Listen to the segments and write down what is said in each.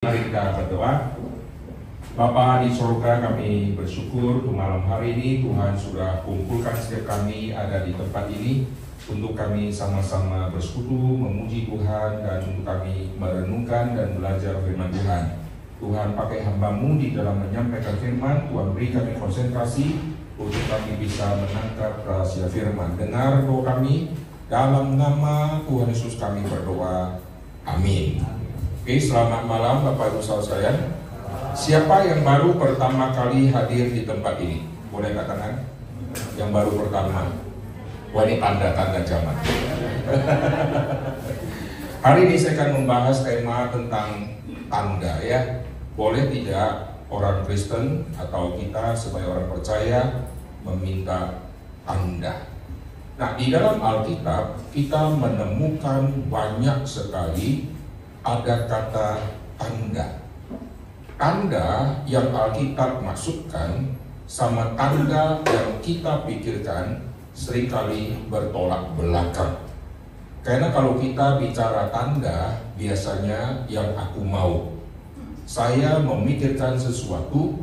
Mari kita berdoa. Bapa di surga, kami bersyukur untuk malam hari ini Tuhan sudah kumpulkan setiap kami ada di tempat ini untuk kami sama-sama bersekutu, memuji Tuhan, dan untuk kami merenungkan dan belajar firman Tuhan. Tuhan pakai hamba-Mu di dalam menyampaikan firman. Tuhan beri kami konsentrasi untuk kami bisa menangkap rahasia firman. Dengar doa kami, dalam nama Tuhan Yesus kami berdoa. Amin. Oke, selamat malam Bapak Ibu saudara sekalian. Siapa yang baru pertama kali hadir di tempat ini? Boleh angkat tangan? Yang baru pertama. Wah, ini tanda-tanda zaman. Hari ini saya akan membahas tema tentang tanda, ya. Boleh tidak orang Kristen atau kita sebagai orang percaya meminta tanda? Nah, di dalam Alkitab kita menemukan banyak sekali ada kata tanda. Tanda yang Alkitab masukkan sama tanda yang kita pikirkan seringkali bertolak belakang. Karena kalau kita bicara tanda, biasanya yang aku mau. Saya memikirkan sesuatu,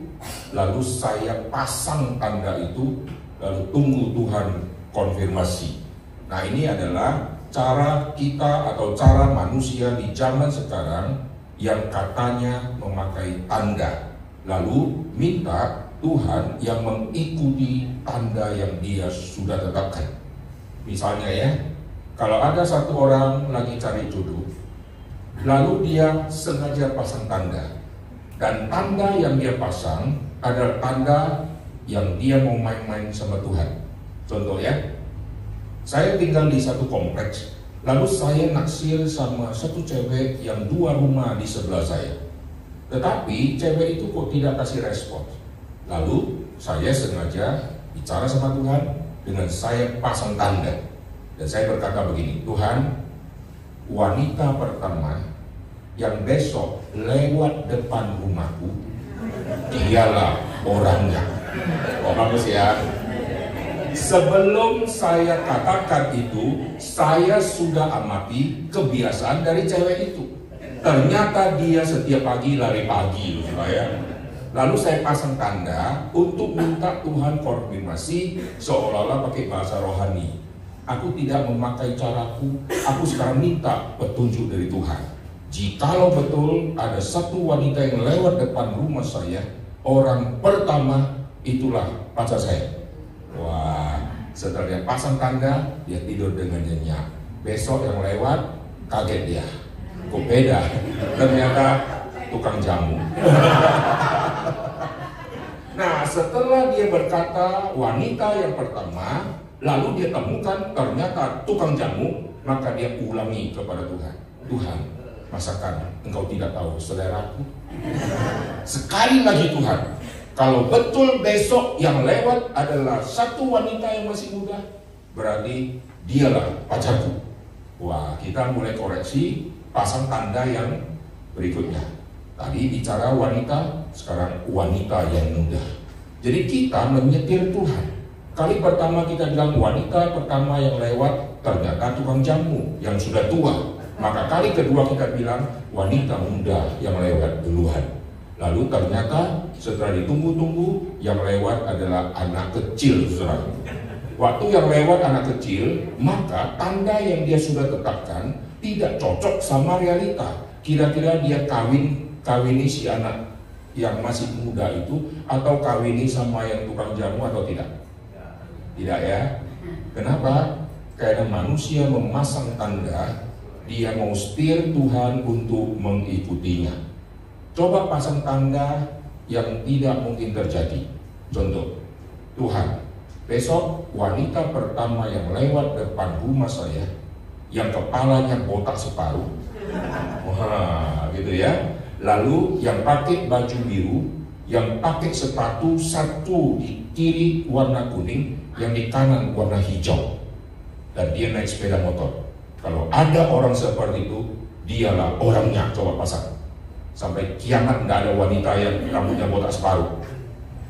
lalu saya pasang tanda itu, lalu tunggu Tuhan konfirmasi. Nah, ini adalah cara kita atau cara manusia di zaman sekarang yang katanya memakai tanda, lalu minta Tuhan yang mengikuti tanda yang Dia sudah tetapkan. Misalnya ya, kalau ada satu orang lagi cari jodoh, lalu dia sengaja pasang tanda, dan tanda yang dia pasang adalah tanda yang dia mau main-main sama Tuhan. Contoh ya, saya tinggal di satu kompleks, lalu saya naksir sama satu cewek yang 2 rumah di sebelah saya. Tetapi cewek itu kok tidak kasih respon. Lalu saya sengaja bicara sama Tuhan dengan saya pasang tanda. Dan saya berkata begini, Tuhan, wanita pertama yang besok lewat depan rumahku, dialah orangnya. Oh, bagus ya. Sebelum saya katakan itu, saya sudah amati kebiasaan dari cewek itu. Ternyata dia setiap pagi lari pagi, ya. Lalu saya pasang tanda untuk minta Tuhan konfirmasi, seolah-olah pakai bahasa rohani. Aku tidak memakai caraku, aku sekarang minta petunjuk dari Tuhan. Jikalau betul ada satu wanita yang lewat depan rumah saya, orang pertama itulah pacar saya. Wah, setelah dia pasang tanda, dia tidur dengan nyenyak. Besok yang lewat, kaget dia. Kok beda? Ternyata tukang jamu. Nah, setelah dia berkata wanita yang pertama, lalu dia temukan ternyata tukang jamu, maka dia ulangi kepada Tuhan. Tuhan, masakan engkau tidak tahu seleraku? Sekali lagi Tuhan, kalau betul besok yang lewat adalah satu wanita yang masih muda, berarti dialah pacarku. Wah, kita mulai koreksi, pasang tanda yang berikutnya. Tadi bicara wanita, sekarang wanita yang muda. Jadi kita menyetir Tuhan. Kali pertama kita bilang wanita pertama yang lewat, ternyata tukang jamu yang sudah tua. Maka kali kedua kita bilang wanita muda yang lewat duluan. Lalu ternyata setelah ditunggu-tunggu, yang lewat adalah anak kecil, saudara. Waktu yang lewat anak kecil, maka tanda yang dia sudah tetapkan tidak cocok sama realita. Kira-kira dia kawini si anak yang masih muda itu, atau kawini sama yang tukang jamu atau tidak? Tidak ya. Kenapa? Karena manusia memasang tanda, dia mau setir Tuhan untuk mengikutinya. Coba pasang tanda yang tidak mungkin terjadi. Contoh, Tuhan, besok wanita pertama yang lewat depan rumah saya, yang kepalanya botak separuh, wah, gitu ya. Lalu yang pakai baju biru, yang pakai sepatu satu di kiri warna kuning, yang di kanan warna hijau, dan dia naik sepeda motor. Kalau ada orang seperti itu, dialah orangnya. Coba pasang. Sampai kiamat nggak ada wanita yang rambutnya botak separuh.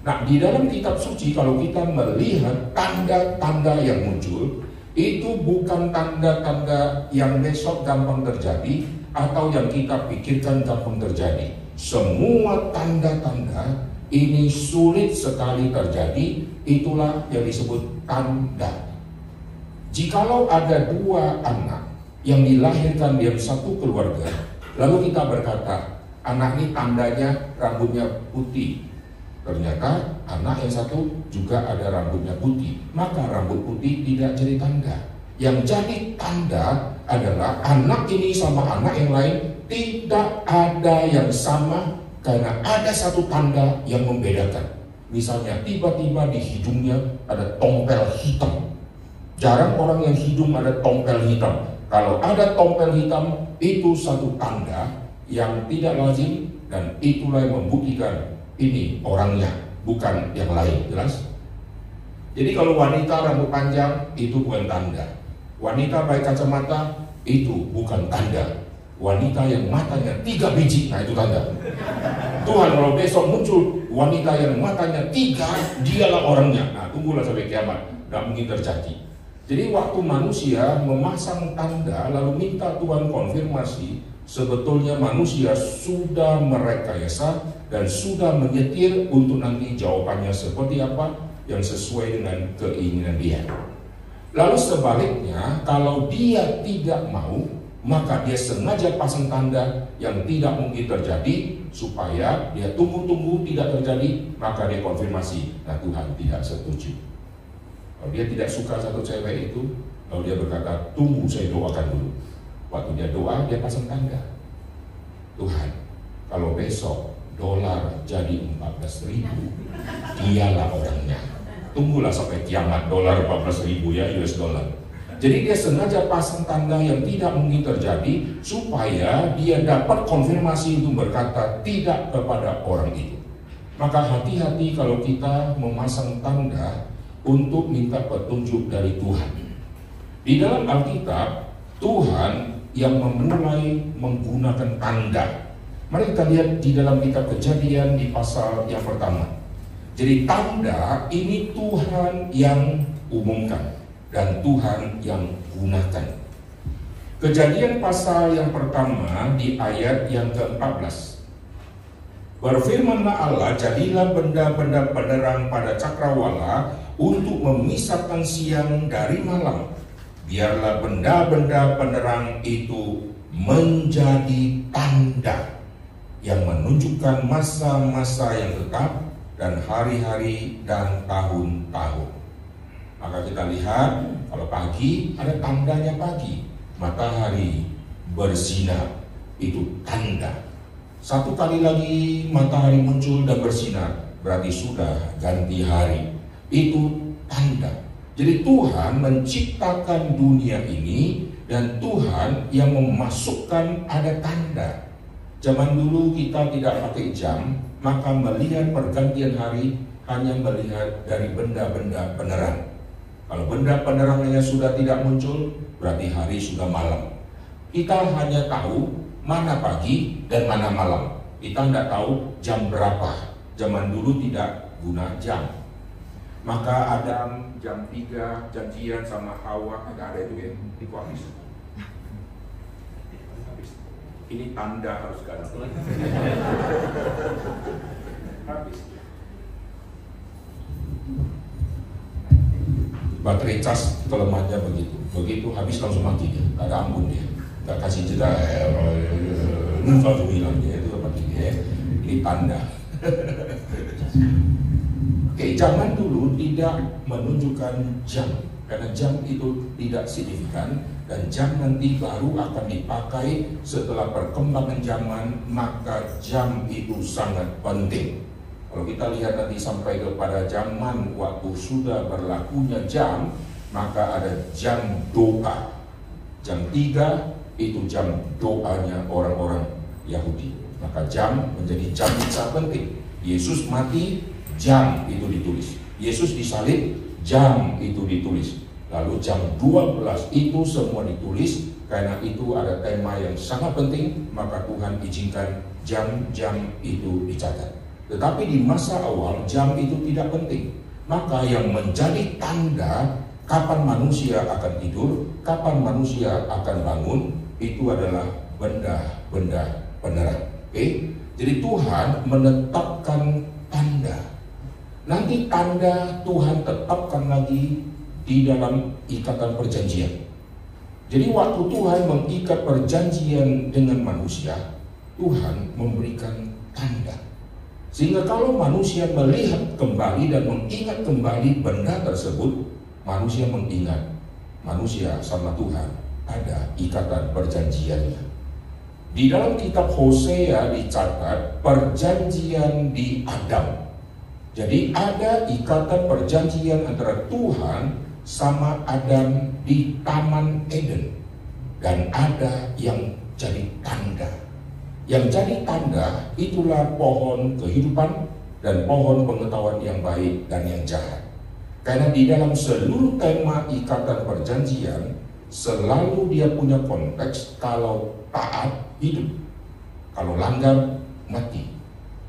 Nah, di dalam kitab suci kalau kita melihat tanda-tanda yang muncul, itu bukan tanda-tanda yang besok gampang terjadi, atau yang kita pikirkan gampang terjadi. Semua tanda-tanda ini sulit sekali terjadi, itulah yang disebut tanda. Jikalau ada dua anak yang dilahirkan dari satu keluarga, lalu kita berkata, anak ini tandanya rambutnya putih. Ternyata anak yang satu juga ada rambutnya putih, maka rambut putih tidak jadi tanda. Yang jadi tanda adalah anak ini sama anak yang lain tidak ada yang sama, karena ada satu tanda yang membedakan. Misalnya tiba-tiba di hidungnya ada tompel hitam. Jarang orang yang hidung ada tompel hitam. Kalau ada tompel hitam, itu satu tanda yang tidak lazim, dan itulah yang membuktikan ini orangnya, bukan yang lain. Jelas? Jadi kalau wanita rambut panjang, itu bukan tanda. Wanita pakai kacamata, itu bukan tanda. Wanita yang matanya 3 biji, nah itu tanda. Tuhan, kalau besok muncul wanita yang matanya 3, dialah orangnya. Nah, tunggulah sampai kiamat, nggak mungkin terjadi. Jadi waktu manusia memasang tanda lalu minta Tuhan konfirmasi, sebetulnya manusia sudah merekayasa dan sudah menyetir untuk nanti jawabannya seperti apa yang sesuai dengan keinginan dia. Lalu sebaliknya, kalau dia tidak mau, maka dia sengaja pasang tanda yang tidak mungkin terjadi supaya dia tunggu-tunggu tidak terjadi, maka dia konfirmasi, nah Tuhan tidak setuju. Kalau dia tidak suka satu cewek itu, lalu dia berkata, tunggu saya doakan dulu. Waktu dia doa, dia pasang tanda. Tuhan, kalau besok dolar jadi 14.000, dialah orangnya. Tunggulah sampai kiamat dolar 14.000 ya, US dollar. Jadi dia sengaja pasang tanda yang tidak mungkin terjadi supaya dia dapat konfirmasi untuk berkata tidak kepada orang itu. Maka hati-hati kalau kita memasang tanda untuk minta petunjuk dari Tuhan. Di dalam Alkitab, Tuhan yang memulai menggunakan tanda. Mari kita lihat di dalam kitab Kejadian di pasal yang pertama. Jadi tanda ini Tuhan yang umumkan dan Tuhan yang gunakan. Kejadian pasal yang pertama di ayat yang ke-14. Berfirmanlah Allah, jadilah benda-benda penerang pada cakrawala untuk memisahkan siang dari malam. Biarlah benda-benda penerang itu menjadi tanda yang menunjukkan masa-masa yang tetap dan hari-hari dan tahun-tahun. Maka kita lihat, kalau pagi ada tandanya pagi, matahari bersinar, itu tanda. Satu kali lagi matahari muncul dan bersinar, berarti sudah ganti hari, itu tanda. Jadi Tuhan menciptakan dunia ini dan Tuhan yang memasukkan ada tanda. Zaman dulu kita tidak pakai jam, maka melihat pergantian hari hanya melihat dari benda-benda penerang. Kalau benda penerangannya sudah tidak muncul, berarti hari sudah malam. Kita hanya tahu mana pagi dan mana malam. Kita tidak tahu jam berapa. Zaman dulu tidak guna jam. Maka Adam jam 3 janjian sama Hawa, tidak ada itu ya, itu habis. Ini tanda harus ganti. Habis. Baterai cas kelemahannya begitu. Begitu habis langsung mati dia, tak ada ampun dia. Tak kasih jeda, langsung hilang dia. Itu seperti dia. Ini tanda. Oke, zaman dulu tidak menunjukkan jam, karena jam itu tidak signifikan. Dan jam nanti baru akan dipakai setelah perkembangan zaman, maka jam itu sangat penting. Kalau kita lihat nanti sampai kepada zaman waktu sudah berlakunya jam, maka ada jam doa. Jam 3 itu jam doanya orang-orang Yahudi. Maka jam menjadi jam yang sangat penting. Yesus mati, jam itu ditulis. Yesus disalib, jam itu ditulis. Lalu jam 12 itu semua ditulis, karena itu ada tema yang sangat penting, maka Tuhan izinkan jam-jam itu dicatat. Tetapi di masa awal jam itu tidak penting. Maka yang menjadi tanda kapan manusia akan tidur, kapan manusia akan bangun, itu adalah benda-benda penerang. Oke? Jadi Tuhan menetapkan tanda. Nanti tanda Tuhan tetapkan lagi di dalam ikatan perjanjian. Jadi waktu Tuhan mengikat perjanjian dengan manusia, Tuhan memberikan tanda. Sehingga kalau manusia melihat kembali dan mengingat kembali benda tersebut, manusia mengingat manusia sama Tuhan ada ikatan perjanjiannya. Di dalam kitab Hosea dicatat perjanjian di Adam. Jadi ada ikatan perjanjian antara Tuhan sama Adam di Taman Eden. Dan ada yang jadi tanda. Yang jadi tanda itulah pohon kehidupan dan pohon pengetahuan yang baik dan yang jahat. Karena di dalam seluruh tema ikatan perjanjian selalu dia punya konteks kalau taat hidup, kalau langgar mati.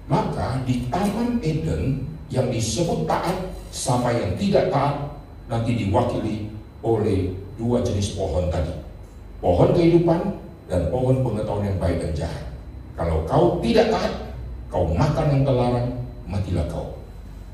Maka di Taman Eden yang disebut taat sama yang tidak taat nanti diwakili oleh dua jenis pohon tadi. Pohon kehidupan dan pohon pengetahuan yang baik dan jahat. Kalau kau tidak taat, kau makan yang terlarang, matilah kau.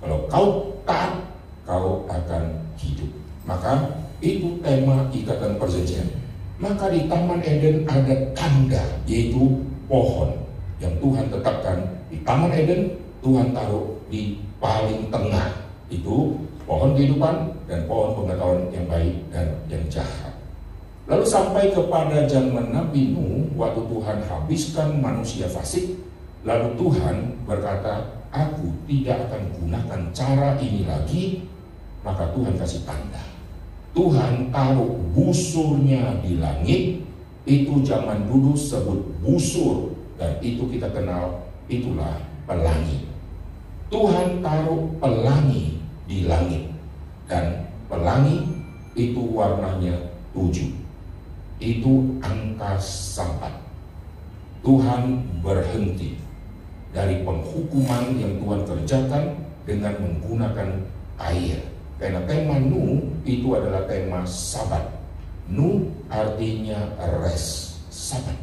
Kalau kau taat, kau akan hidup. Maka itu tema ikatan perjanjian. Maka di Taman Eden ada tanda, yaitu pohon yang Tuhan tetapkan. Di Taman Eden Tuhan taruh di paling tengah, itu pohon kehidupan dan pohon pengetahuan yang baik dan yang jahat. Lalu sampai kepada zaman Nabi Nuh, waktu Tuhan habiskan manusia fasik, lalu Tuhan berkata, aku tidak akan gunakan cara ini lagi. Maka Tuhan kasih tanda. Tuhan taruh busurnya di langit. Itu zaman dulu sebut busur, dan itu kita kenal, itulah pelangi. Tuhan taruh pelangi di langit, dan pelangi itu warnanya 7. Itu angka sambat. Tuhan berhenti dari penghukuman yang Tuhan kerjakan dengan menggunakan air. Karena tema Nuh itu adalah tema sabat. Nuh artinya rest, sabat.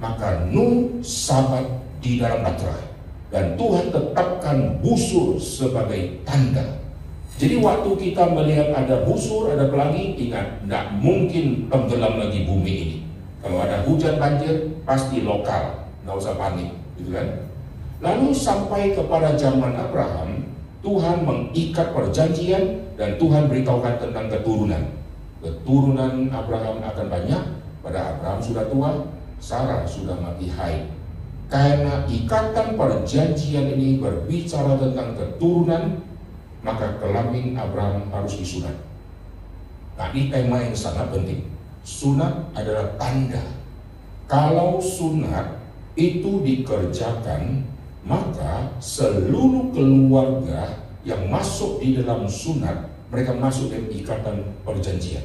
Maka Nuh sabat di dalam batra. Dan Tuhan tetapkan busur sebagai tanda. Jadi waktu kita melihat ada busur, ada pelangi, ingat, tidak mungkin tenggelam lagi bumi ini. Kalau ada hujan banjir, pasti lokal, nggak usah panik, gitu kan? Lalu sampai kepada zaman Abraham, Tuhan mengikat perjanjian dan Tuhan beritahukan tentang keturunan. Keturunan Abraham akan banyak. Pada Abraham sudah tua, Sarah sudah mati haid. Karena ikatan perjanjian ini berbicara tentang keturunan, maka kelamin Abraham harus disunat. Nah, ini tema yang sangat penting. Sunat adalah tanda. Kalau sunat itu dikerjakan, maka seluruh keluarga yang masuk di dalam sunat, mereka masuk dalam ikatan perjanjian.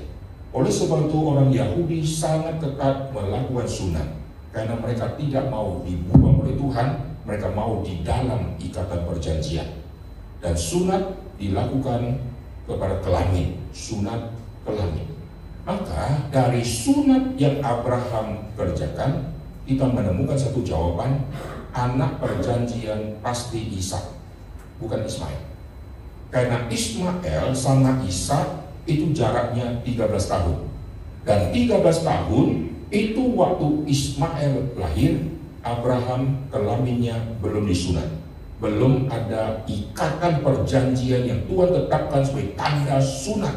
Oleh sebab itu orang Yahudi sangat ketat melakukan sunat. Karena mereka tidak mau dibuang oleh Tuhan, mereka mau di dalam ikatan perjanjian. Dan sunat dilakukan kepada kelamin, sunat kelamin. Maka dari sunat yang Abraham kerjakan, kita menemukan satu jawaban, anak perjanjian pasti Ishak, bukan Ismail. Karena Ismail sama Ishak itu jaraknya 13 tahun. Dan 13 tahun itu waktu Ismail lahir, Abraham kelaminnya belum disunat. Belum ada ikatan perjanjian yang Tuhan tetapkan sebagai tanda sunat.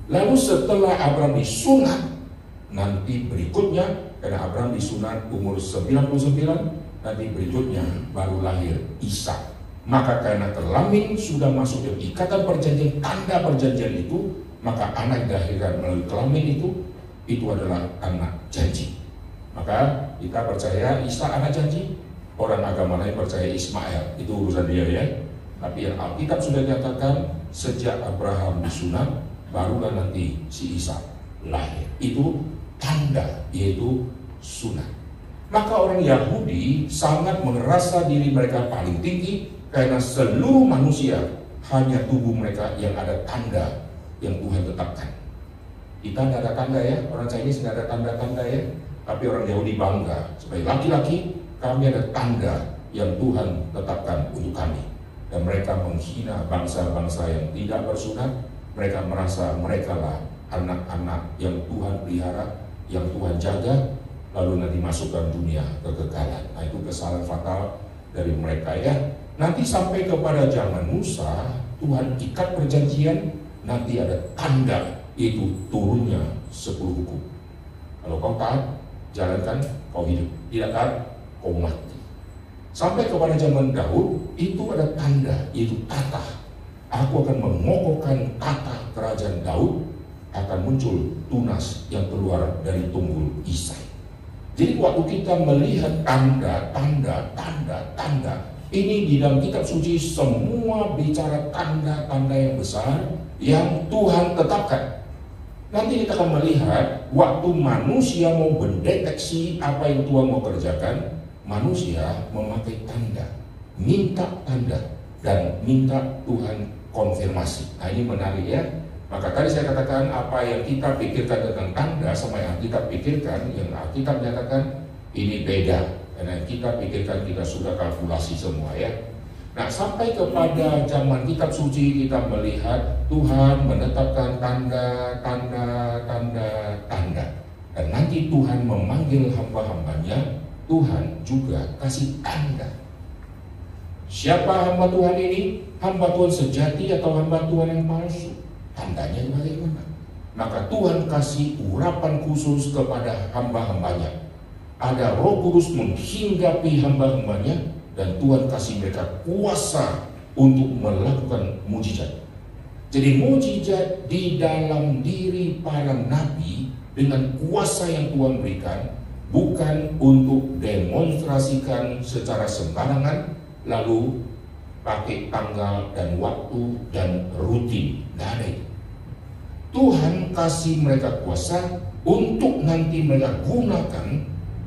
Lalu setelah Abraham disunat, nanti berikutnya, karena Abraham disunat umur 99, nanti berikutnya baru lahir Ishak. Maka karena kelamin sudah masuk dalam ikatan perjanjian, tanda perjanjian itu, maka anak yang dilahirkan melalui kelamin itu adalah anak janji. Maka kita percaya Ishak anak janji. Orang agama lain percaya Ismail, itu urusan dia ya. Tapi yang Alkitab sudah nyatakan sejak Abraham disunat, barulah nanti si Ishak lahir. Itu tanda, yaitu sunat. Maka orang Yahudi sangat merasa diri mereka paling tinggi karena seluruh manusia hanya tubuh mereka yang ada tanda yang Tuhan tetapkan. Kita tidak ada tanda ya, orang Chinese tidak ada tanda-tanda ya. Tapi orang Yahudi bangga, sebagai laki-laki kami ada tanda yang Tuhan tetapkan untuk kami. Dan mereka menghina bangsa-bangsa yang tidak bersunat. Mereka merasa mereka lah anak-anak yang Tuhan pelihara, yang Tuhan jaga, lalu nanti masukkan dunia kekekalan. Nah, itu kesalahan fatal dari mereka ya. Nanti sampai kepada zaman Musa, Tuhan ikat perjanjian, nanti ada tanda, itu turunnya 10 hukum. Kalau kau taat, jalankan, kau hidup. Tidak taat, kau mati. Sampai kepada zaman Daud, itu ada tanda, yaitu tata. Aku akan mengokohkan tata kerajaan Daud, akan muncul tunas yang keluar dari tunggul Isai. Jadi waktu kita melihat tanda, ini di dalam kitab suci semua bicara tanda-tanda yang besar yang Tuhan tetapkan. Nanti kita akan melihat waktu manusia mau mendeteksi apa yang Tuhan mau kerjakan, manusia memakai tanda, minta tanda, dan minta Tuhan konfirmasi. Nah, ini menarik ya. Maka tadi saya katakan apa yang kita pikirkan tentang tanda sama yang kita pikirkan, yang kita nyatakan ini beda. Karena yang kita pikirkan kita sudah kalkulasi semua ya. Nah, sampai kepada zaman kitab suci kita melihat Tuhan menetapkan tanda. Dan nanti Tuhan memanggil hamba-hambanya, Tuhan juga kasih tanda. Siapa hamba Tuhan ini? Hamba Tuhan sejati atau hamba Tuhan yang palsu? Tandanya bagaimana? Maka Tuhan kasih urapan khusus kepada hamba-hambanya. Ada Roh Kudus menghinggapi hamba-hambanya, dan Tuhan kasih mereka kuasa untuk melakukan mujizat. Jadi mujizat di dalam diri para nabi dengan kuasa yang Tuhan berikan, bukan untuk demonstrasikan secara sembarangan, lalu pakai tanggal dan waktu dan rutin. Dari Tuhan kasih mereka kuasa untuk nanti mereka gunakan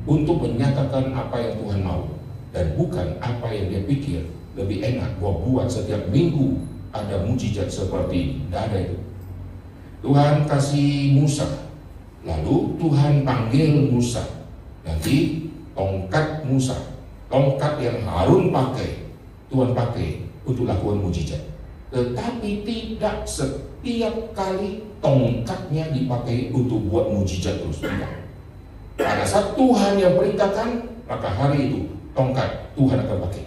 untuk menyatakan apa yang Tuhan mau, dan bukan apa yang dia pikir lebih enak buat setiap minggu ada mujizat seperti ini. Tidak ada itu. Tuhan kasih Musa, lalu Tuhan panggil Musa. Nanti tongkat Musa, tongkat yang Harun pakai, Tuhan pakai untuk lakukan mujizat. Tetapi tidak setiap kali tongkatnya dipakai untuk buat mujizat terus. Pada saat Tuhan yang perintahkan, maka hari itu tongkat Tuhan akan pakai.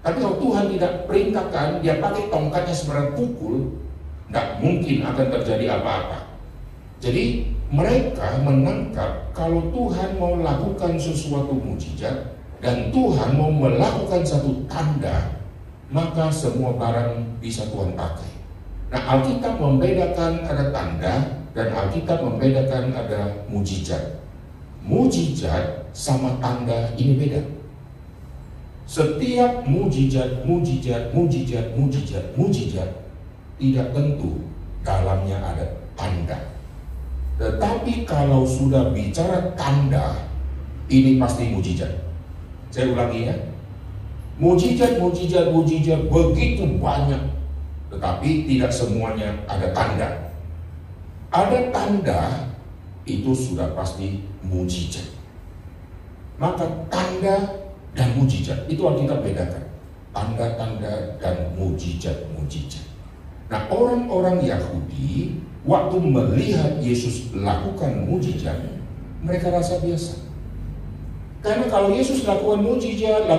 Tapi kalau Tuhan tidak perintahkan, dia pakai tongkatnya sebagai pukul, tidak mungkin akan terjadi apa-apa. Jadi mereka menangkap kalau Tuhan mau lakukan sesuatu mujizat dan Tuhan mau melakukan satu tanda, maka semua barang bisa Tuhan pakai. Nah, Alkitab membedakan ada tanda dan Alkitab membedakan ada mujizat. Mujizat sama tanda ini beda. Setiap mujizat tidak tentu dalamnya ada tanda. Tetapi kalau sudah bicara tanda, ini pasti mujizat. Saya ulangi ya. Mujizat begitu banyak, tetapi tidak semuanya ada tanda. Ada tanda, itu sudah pasti mujizat. Maka tanda dan mujizat itu Alkitab bedakan. Tanda-tanda dan mujizat. Nah, orang-orang Yahudi waktu melihat Yesus lakukan mujizat, mereka rasa biasa. Karena kalau Yesus lakukan mujizat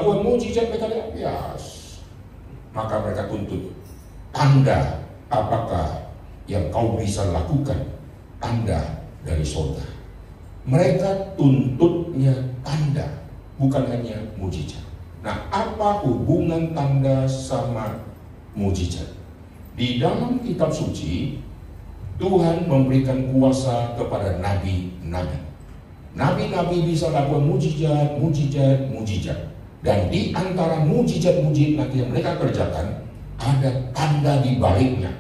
mereka lihat biasa. Maka mereka tuntut tanda, apakah yang kau bisa lakukan? Tanda dari surga. Mereka tuntutnya tanda, bukan hanya mujizat. Nah, apa hubungan tanda sama mujizat? Di dalam kitab suci, Tuhan memberikan kuasa kepada nabi-nabi. Nabi-nabi bisa lakukan mujizat. Dan di antara mujizat nanti yang mereka kerjakan, ada tanda di baliknya.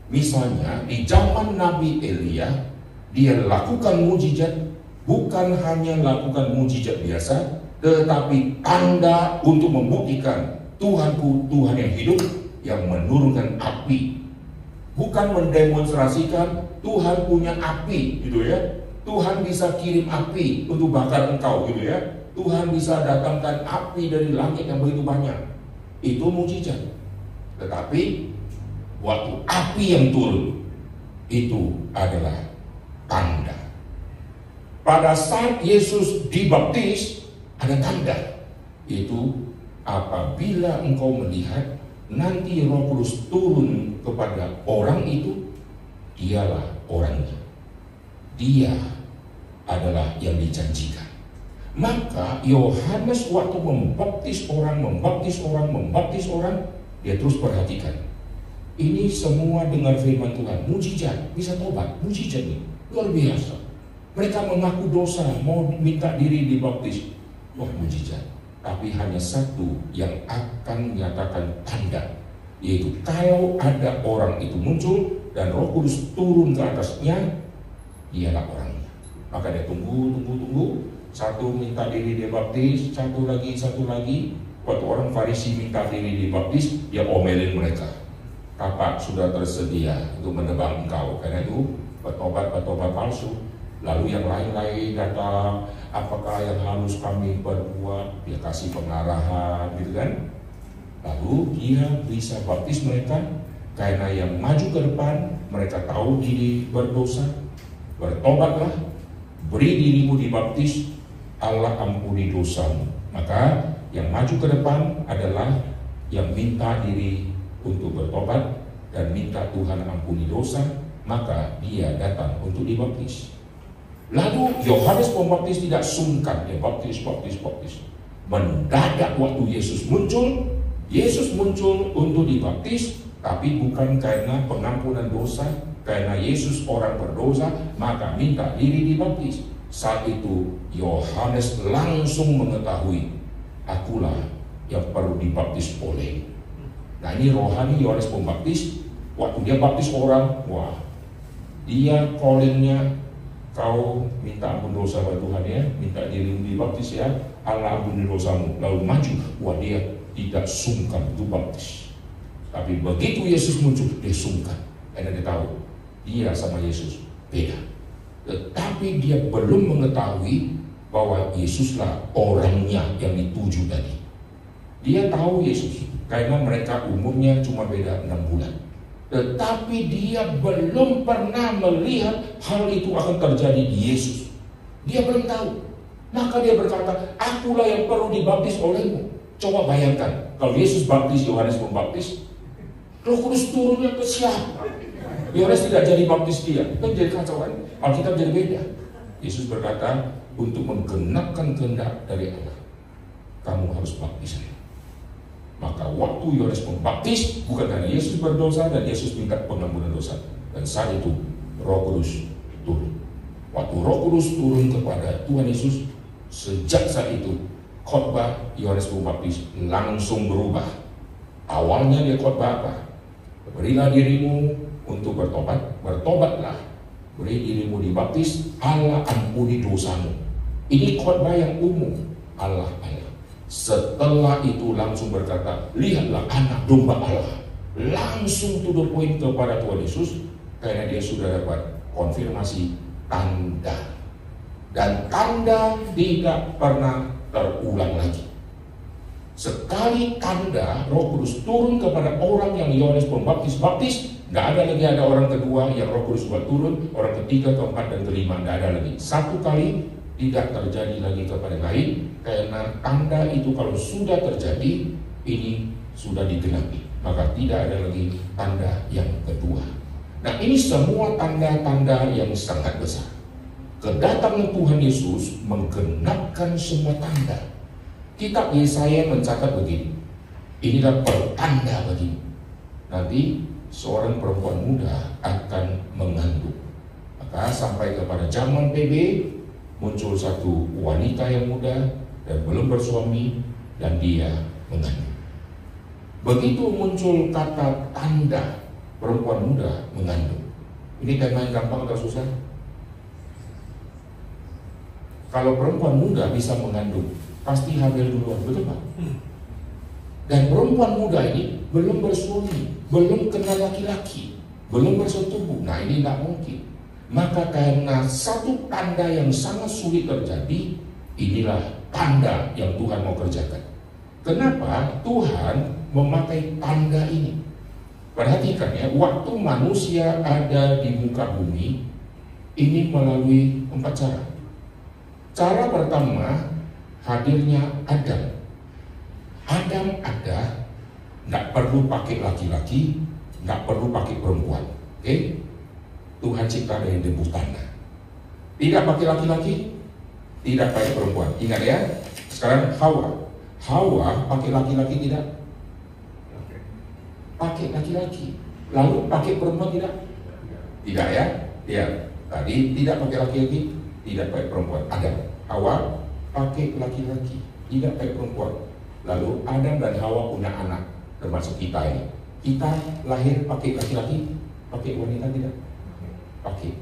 Misalnya, di zaman Nabi Elia, dia lakukan mujizat, bukan hanya lakukan mujizat biasa, tetapi tanda untuk membuktikan Tuhanku, Tuhan yang hidup, yang menurunkan api. Bukan mendemonstrasikan Tuhan punya api, gitu ya. Tuhan bisa kirim api untuk bakar engkau gitu ya. Tuhan bisa datangkan api dari langit yang begitu banyak. Itu mukjizat. Tetapi waktu api yang turun itu adalah tanda. Pada saat Yesus dibaptis ada tanda. Itu apabila engkau melihat nanti Roh Kudus turun kepada orang itu, dialah orangnya. Dia adalah yang dijanjikan. Maka Yohanes waktu membaptis orang, dia terus perhatikan. Ini semua dengar firman Tuhan, mujizat, bisa tobat, mujizat ini luar biasa. Mereka mengaku dosa, mau minta diri dibaptis, wah mujizat. Tapi hanya satu yang akan menyatakan tanda, yaitu kalau ada orang itu muncul dan Roh Kudus turun ke atasnya, dialah orangnya. Maka dia tunggu. Satu minta diri dibaptis, satu lagi. Waktu orang Farisi minta diri dibaptis, dia omelin mereka. Kapak sudah tersedia untuk menebang engkau, karena itu bertobat palsu. Lalu yang lain-lain datang, apakah yang harus kami perbuat? Dia kasih pengarahan, gitu kan? Lalu dia bisa baptis mereka, karena yang maju ke depan, mereka tahu diri berdosa. Bertobatlah, beri dirimu dibaptis, Allah ampuni dosamu. Maka yang maju ke depan adalah yang minta diri untuk bertobat dan minta Tuhan ampuni dosa, maka dia datang untuk dibaptis. Lalu Yohanes Pembaptis tidak sungkan, dia baptis. Mendadak waktu Yesus muncul untuk dibaptis, tapi bukan karena pengampunan dosa, karena Yesus orang berdosa, maka minta diri dibaptis. Saat itu Yohanes langsung mengetahui, akulah yang perlu dibaptis oleh. Nah ini rohani Yohanes Pembaptis. Waktu dia baptis orang, wah, dia callingnya, kau minta ampun dosa pada Tuhan ya, minta dirimu dibaptis ya, Allah ampuni dosamu. Lalu maju, wah dia tidak sungkan untuk baptis. Tapi begitu Yesus muncul, dia sungkan, karena dia tahu dia sama Yesus beda. Tetapi dia belum mengetahui bahwa Yesuslah orangnya yang dituju tadi. Dia tahu Yesus, karena mereka umurnya cuma beda 6 bulan. Tetapi dia belum pernah melihat hal itu akan terjadi di Yesus. Dia belum tahu. Maka dia berkata, akulah yang perlu dibaptis olehmu. Coba bayangkan, kalau Yesus baptis Yohanes Pembaptis, Roh Kudus turunnya ke siapa? Yohanes tidak jadi baptis dia, itu jadi kacauan. Alkitab jadi beda. Yesus berkata, untuk menggenapkan kehendak dari Allah, kamu harus baptis saya. Maka waktu Yohanes Pembaptis, bukan karena Yesus berdosa dan Yesus minta pengampunan dosa. Dan saat itu Roh Kudus turun. Waktu Roh Kudus turun kepada Tuhan Yesus, sejak saat itu khotbah Yohanes Pembaptis langsung berubah. Awalnya dia khotbah apa? Berilah dirimu untuk bertobat, bertobatlah. Beri dirimu dibaptis, Allah ampuni dosamu. Ini khotbah yang umum, Allah. Setelah itu langsung berkata, lihatlah anak domba Allah. Langsung to the point kepada Tuhan Yesus, karena dia sudah dapat konfirmasi tanda. Dan tanda tidak pernah terulang lagi. Sekali tanda Roh Kudus turun kepada orang yang Yohanes Pembaptis baptis, nggak ada lagi ada orang kedua yang Roh Kudus buat turun, orang ketiga, keempat, dan kelima, nggak ada lagi. Satu kali tidak terjadi lagi kepada lain, karena tanda itu kalau sudah terjadi, ini sudah digenapi, maka tidak ada lagi tanda yang kedua. Nah ini semua tanda-tanda yang sangat besar. Kedatangan Tuhan Yesus menggenapkan semua tanda. Kitab Yesaya mencatat begini, inilah pertanda bagimu, nanti seorang perempuan muda akan mengandung. Maka sampai kepada zaman PB, muncul satu wanita yang muda dan belum bersuami, dan dia mengandung. Begitu muncul kata tanda perempuan muda mengandung, ini tema yang gampang atau susah? Kalau perempuan muda bisa mengandung, pasti hamil duluan, betul Pak? Dan perempuan muda ini belum bersuami, belum kenal laki-laki, belum bersetubuh. Nah ini tidak mungkin. Maka karena satu tanda yang sangat sulit terjadi, inilah tanda yang Tuhan mau kerjakan. Kenapa Tuhan memakai tanda ini? Perhatikan ya, waktu manusia ada di muka bumi, ini melalui 4 cara. Cara pertama, hadirnya Adam. Adam ada, nggak perlu pakai laki-laki, nggak perlu pakai perempuan. Oke? Tuhan cipta dari debu tanah. Tidak pakai laki-laki, tidak pakai perempuan. Ingat ya. Sekarang Hawa pakai laki-laki tidak? Pakai laki-laki. Lalu pakai perempuan tidak? Tidak ya. Ya. Tadi tidak pakai laki-laki, tidak pakai perempuan. Adam, Hawa pakai laki-laki, tidak pakai perempuan. Lalu Adam dan Hawa punya anak, termasuk kita ini. Kita lahir pakai laki-laki, pakai wanita tidak? Pakai.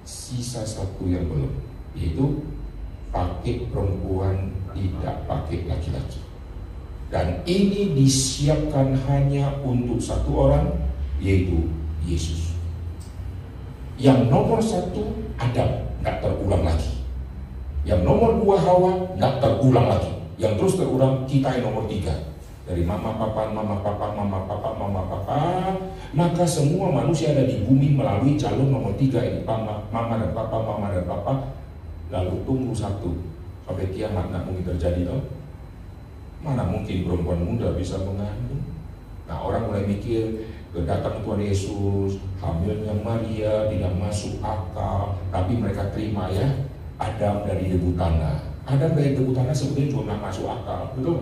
Sisa satu yang belum, yaitu pakai perempuan, tidak pakai laki-laki. Dan ini disiapkan hanya untuk satu orang, yaitu Yesus. Yang nomor 1 Adam, nggak terulang lagi. Yang nomor 2 Hawa, nggak terulang lagi. Yang terus terulang kita yang nomor 3. Dari mama papa, mama papa, mama papa, mama papa. Maka semua manusia ada di bumi melalui calon nomor 3 ini, mama dan papa, mama dan papa. Lalu tunggu 1 sampai kiamat, nggak mungkin terjadi toh. Mana mungkin perempuan muda bisa mengandung? Nah, orang mulai mikir, kedatangan Tuhan Yesus, hamilnya Maria tidak masuk akal, tapi mereka terima ya. Adam dari debu tanah. Adam dari debu tanah sebetulnya juga nggak masuk akal, betul?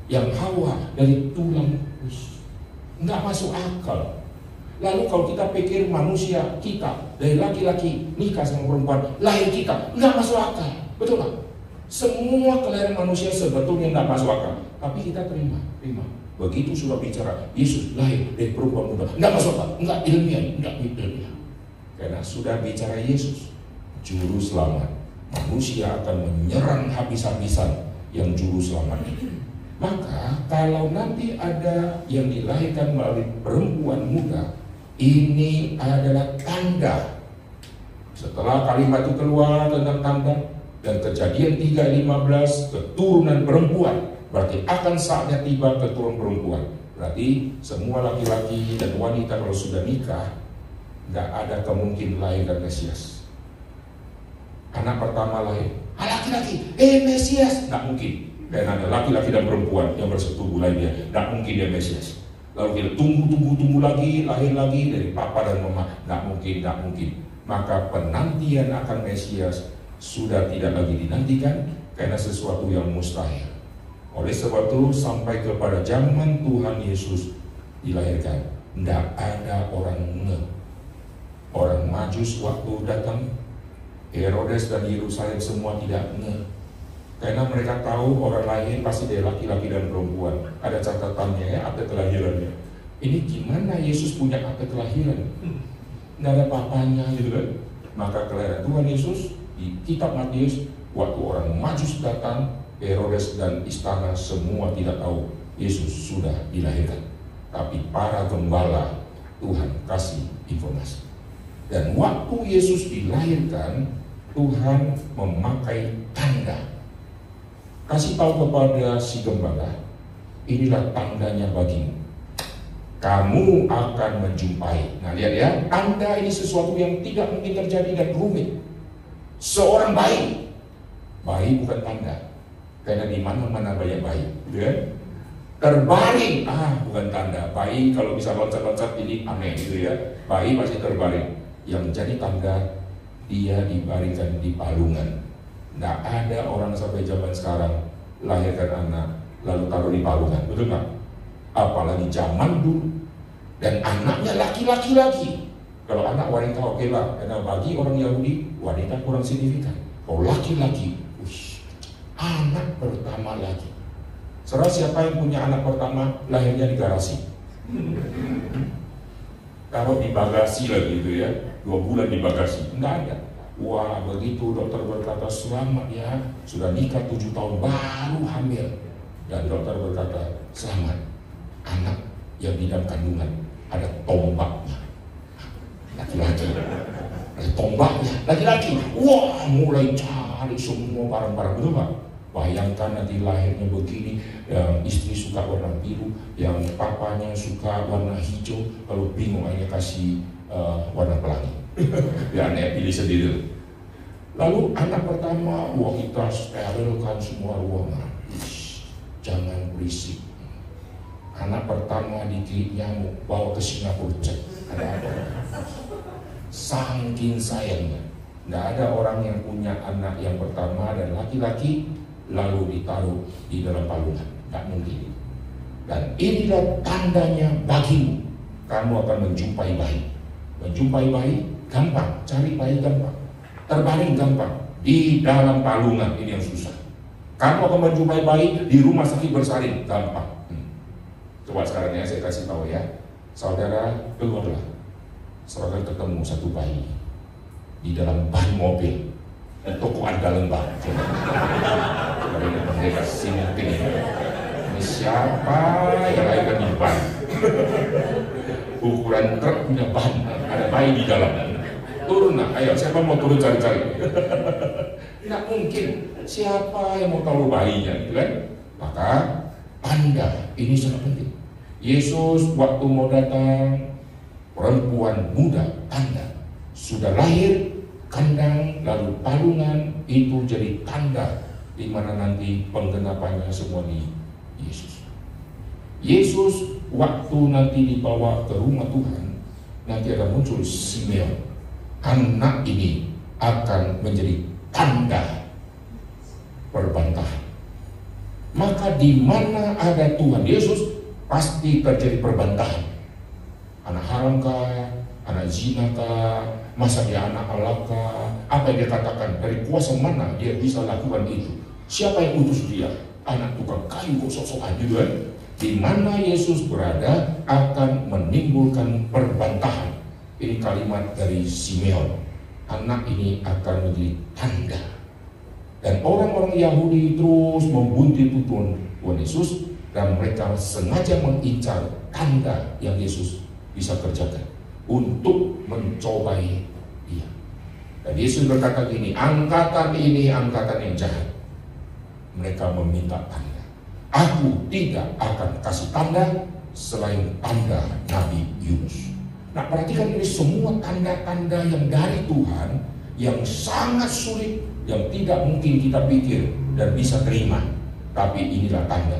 Yang Hawa dari tulang rusuk, nggak masuk akal. Lalu kalau kita pikir manusia kita dari laki-laki nikah sama perempuan, lahir kita nggak masuk akal, betul nggak? Semua kelahiran manusia sebetulnya nggak masuk akal, tapi kita terima. Begitu sudah bicara Yesus lahir dari perempuan muda, nggak masuk akal, nggak ilmiah. Karena sudah bicara Yesus, juru selamat, manusia akan menyerang habis-habisan yang juru selamat ini. Maka kalau nanti ada yang dilahirkan melalui perempuan muda, ini adalah tanda. Setelah kalimat itu keluar tentang tanda, dan Kejadian 3:15 keturunan perempuan, berarti akan saatnya tiba keturunan perempuan. Berarti semua laki-laki dan wanita kalau sudah nikah, nggak ada kemungkinan lahir dan Mesias. Anak pertama lahir, laki-laki, Mesias, nggak mungkin. Dan ada laki-laki dan perempuan yang bersetubuh lain dia, nggak mungkin dia Mesias. Lalu kita tunggu lagi, lahir lagi dari papa dan mama, nggak mungkin. Maka penantian akan Mesias sudah tidak lagi dinantikan karena sesuatu yang mustahil. Oleh sebab itu sampai kepada zaman Tuhan Yesus dilahirkan, tidak ada orang Majus waktu datang, Herodes dan Yerusalem semua tidak karena mereka tahu orang lain pasti dari laki-laki dan perempuan. Ada catatannya ya, akte kelahirannya. Ini gimana Yesus punya akte kelahiran? Nggak ada papanya gitu kan? Maka kelahiran Tuhan Yesus di kitab Matius, waktu orang Majus datang, Herodes dan istana semua tidak tahu Yesus sudah dilahirkan. Tapi para gembala Tuhan kasih informasi. Dan waktu Yesus dilahirkan, Tuhan memakai tanda. Kasih tahu kepada si gembala, inilah tandanya bagimu. Kamu akan menjumpai. Nah lihat ya, tanda ini sesuatu yang tidak mungkin terjadi dan rumit. Seorang bayi bukan tanda, karena di mana-mana banyak bayi, gitu kan? Terbaring, bukan tanda. Bayi kalau bisa loncat-loncat ini aneh, gitu ya. Bayi pasti terbaring. Yang menjadi tanda, dia dibaringkan di palungan. Nggak ada orang sampai zaman sekarang lahirkan anak lalu taruh di palungan, betul nggak? Apalagi zaman dulu. Dan anaknya laki-laki lagi. Kalau anak wanita oke lah, karena bagi orang Yahudi wanita kurang signifikan. Kalau laki-laki, anak pertama lagi. Serah siapa yang punya anak pertama lahirnya di garasi. Taruh di bagasi lagi gitu ya, 2 bulan di bagasi, enggak ada. Wah begitu dokter berkata selamat ya, sudah nikah 7 tahun baru hamil. Dan dokter berkata selamat, anak yang di dalam kandungan ada tombaknya. Laki-laki. ada tombaknya. Laki-laki, wah mulai cari semua barang-barang itu Pak. Bayangkan nanti lahirnya begini, yang istri suka warna biru, yang papanya suka warna hijau, kalau bingung akhirnya kasih warna pelangi. Ya aneh pilih sendiri. Lalu anak pertama, wah kita sterilkan semua ruangan. Jangan berisik. Anak pertama digigit nyamuk, bawa ke Singapura, cek ada apa. Saking sayangnya, tidak ada orang yang punya anak yang pertama dan laki-laki lalu ditaruh di dalam palungan, tidak mungkin. Dan inilah tandanya bagimu, kamu akan menjumpai bayi. Menjumpai bayi gampang, cari bayi gampang, terbaring gampang, di dalam palungan ini yang susah. Kamu akan menjumpai bayi di rumah sakit bersalin gampang. Coba sekarang ya saya kasih tahu ya, saudara keluarlah, saudara ketemu satu bayi di dalam ban mobil di toko harga Lembang. Coba ini mereka sini ini siapa yang lahirkan di ban? Ukuran truk punya ban, ada bayi di dalam. Turun lah, ayo siapa mau turun cari-cari? Tidak mungkin, siapa yang mau tahu bayinya, gitu kan? Maka tanda ini sangat penting. Yesus waktu mau datang, perempuan muda, tanda sudah lahir, kandang, lalu palungan, itu jadi tanda di mana nanti penggenapannya semua di Yesus. Yesus waktu nanti dibawa ke rumah Tuhan, nanti akan muncul Simeon. Anak ini akan menjadi tanda perbantahan. Maka di mana ada Tuhan Yesus, pasti terjadi perbantahan. Anak haram kah, anak zina kah, masa dia anak Allah kah, apa yang dia katakan, dari kuasa mana dia bisa lakukan itu? Siapa yang utus dia? Anak tukang kayu kok sok-sokan gitu kan? Di mana Yesus berada akan menimbulkan perbantahan. Ini kalimat dari Simeon. Anak ini akan menjadi tanda. Dan orang-orang Yahudi terus membuntit Tuhan Yesus, dan mereka sengaja mengincar tanda yang Yesus bisa kerjakan untuk mencobai dia. Dan Yesus berkata gini, angkatan ini angkatan yang jahat. Mereka meminta tanda. Aku tidak akan kasih tanda selain tanda Nabi Yunus. Nah, perhatikan ini semua tanda-tanda yang dari Tuhan, yang sangat sulit, yang tidak mungkin kita pikir dan bisa terima. Tapi inilah tanda.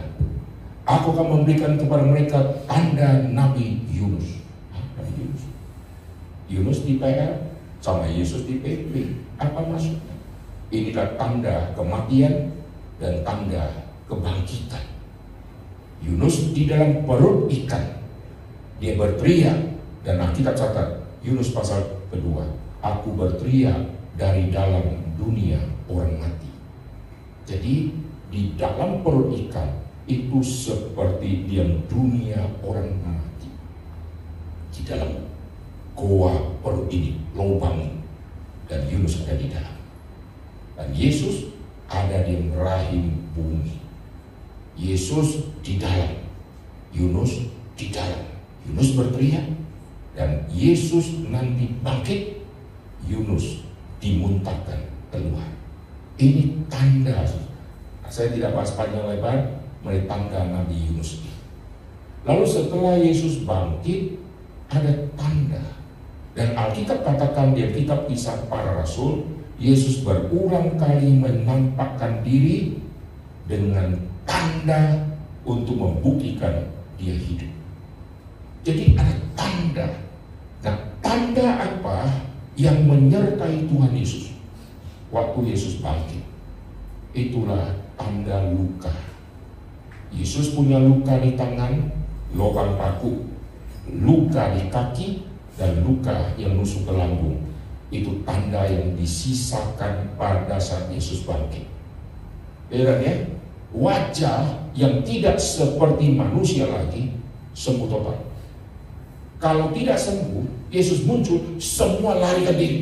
Aku akan memberikan kepada mereka tanda Nabi Yunus. Nabi Yunus. Yunus di PR sama Yesus di PP. Apa maksudnya? Inilah tanda kematian dan tanda kebangkitan. Yunus di dalam perut ikan, dia berteriak, dan Alkitab catat Yunus pasal kedua, aku berteriak dari dalam dunia orang mati. Jadi di dalam perut ikan itu seperti di dunia orang mati. Di dalam goa perut ini, lubang, dan Yunus ada di dalam. Dan Yesus ada di rahim bumi. Yesus di dalam, Yunus di dalam. Yunus berteriak, dan Yesus nanti bangkit, Yunus dimuntahkan keluar. Ini tanda. Saya tidak bahas panjang lebar mengenai tanda Nabi Yunus ini. Lalu setelah Yesus bangkit, ada tanda. Dan Alkitab katakan di kitab Kisah Para Rasul, Yesus berulang kali menampakkan diri dengan tanda untuk membuktikan dia hidup. Jadi ada tanda. Nah, tanda apa yang menyertai Tuhan Yesus waktu Yesus bangkit? Itulah tanda luka. Yesus punya luka di tangan, lubang paku, luka di kaki, dan luka yang nusuk ke lambung. Itu tanda yang disisakan pada saat Yesus bangkit. Lihat ya, wajah yang tidak seperti manusia lagi sembuh total. Kalau tidak sembuh, Yesus muncul, semua lari ke diri.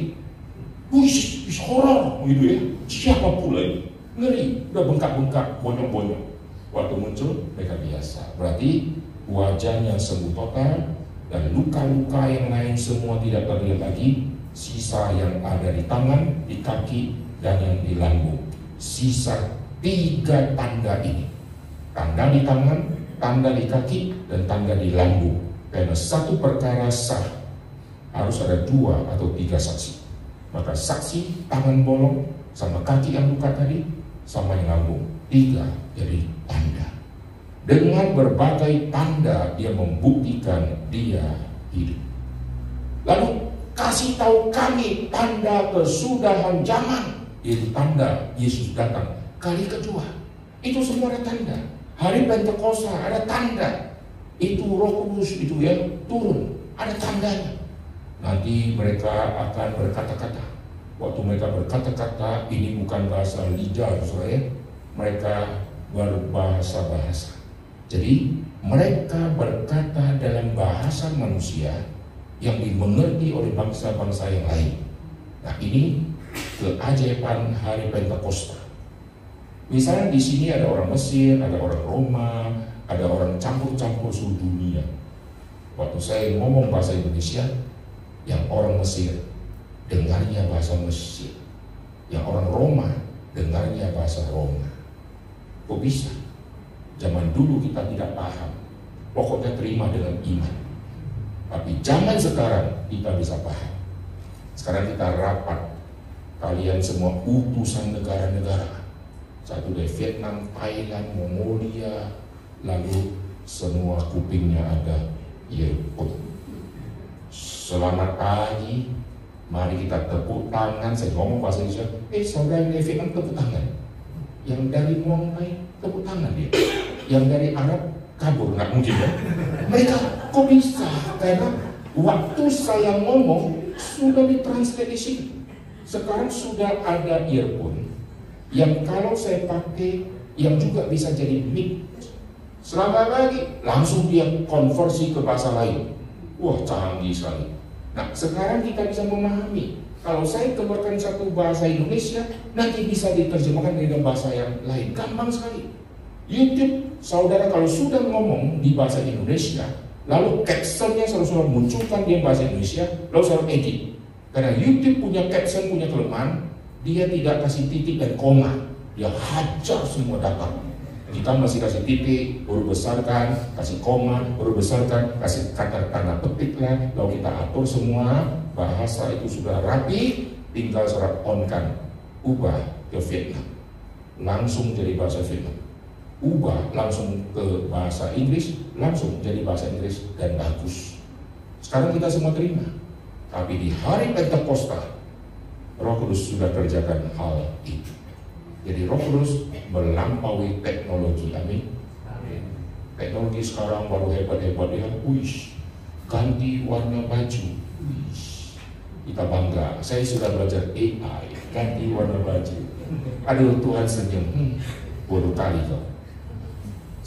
Wih, horor gitu ya. Siapa pula ini? Ngeri, udah bengkak-bengkak, bonyok-bonyok. Waktu muncul, mereka biasa. Berarti wajahnya sembuh total, dan luka-luka yang lain semua tidak terlihat lagi, sisa yang ada di tangan, di kaki, dan yang di lambung. Sisa 3 tanda ini. Tanda di tangan, tanda di kaki, dan tanda di lambung. Karena satu perkara sah, harus ada 2 atau 3 saksi. Maka saksi tangan bolong, sama kaki yang luka tadi, sama yang lambung. 3 jadi tanda. Dengan berbagai tanda dia membuktikan dia hidup. Lalu kasih tahu kami tanda kesudahan zaman. Itu tanda Yesus datang kali kedua. Itu semua ada tanda. Hari Pentakosta ada tanda. Itu Roh Kudus itu ya turun, ada tandanya. Nanti mereka akan berkata-kata. Waktu mereka berkata-kata, ini bukan bahasa lidah, saudara. Mereka berbahasa-bahasa. Jadi mereka berkata dalam bahasa manusia yang dimengerti oleh bangsa-bangsa yang lain. Nah, ini keajaiban hari Pentakosta. Misalnya di sini ada orang Mesir, ada orang Roma, ada orang campur-campur seluruh dunia. Waktu saya ngomong bahasa Indonesia, yang orang Mesir dengarnya bahasa Mesir, yang orang Roma dengarnya bahasa Roma. Kok bisa? Zaman dulu kita tidak paham, pokoknya terima dengan iman. Tapi zaman sekarang kita bisa paham. Sekarang kita rapat, kalian semua utusan negara-negara, satu dari Vietnam, Thailand, Mongolia, lalu semua kupingnya ada earphone. Selamat pagi, mari kita tepuk tangan. Saya ngomong bahasa Indonesia, saudara yang dari Vietnam tepuk tangan, yang dari Mongkai tepuk tangan dia, yang dari Arab kabur, nggak mungkin ya. Mereka kok bisa? Karena waktu saya ngomong sudah ditranslate di sini. Sekarang sudah ada earphone yang kalau saya pakai yang juga bisa jadi mic. Selamat pagi, langsung dia konversi ke bahasa lain. Wah, canggih sekali. Nah, sekarang kita bisa memahami. Kalau saya keluarkan satu bahasa Indonesia, nanti bisa diterjemahkan dengan bahasa yang lain. Gampang sekali. YouTube, saudara kalau sudah ngomong di bahasa Indonesia, lalu captionnya saudara munculkan di bahasa Indonesia, lalu saudara edit. Karena YouTube punya caption, punya kelemahan, dia tidak kasih titik dan koma, dia hajar semua data. Kita masih kasih titik, baru besarkan, kasih koma, baru besarkan, kasih kata tanda petik lah, lalu kita atur semua, bahasa itu sudah rapi, tinggal saudara on-kan, ubah ke Vietnam, langsung jadi bahasa Vietnam. Ubah langsung ke bahasa Inggris, langsung jadi bahasa Inggris dan bagus. Sekarang kita semua terima. Tapi di hari Pentakosta, Roh Kudus sudah kerjakan hal itu. Jadi Roh Kudus melampaui teknologi. Amin. Teknologi sekarang baru hebat-hebat ya. Wish, ganti warna baju. Wish, kita bangga. Saya sudah belajar AI, ganti warna baju. Aduh, Tuhan senyum. Bodoh kali kau.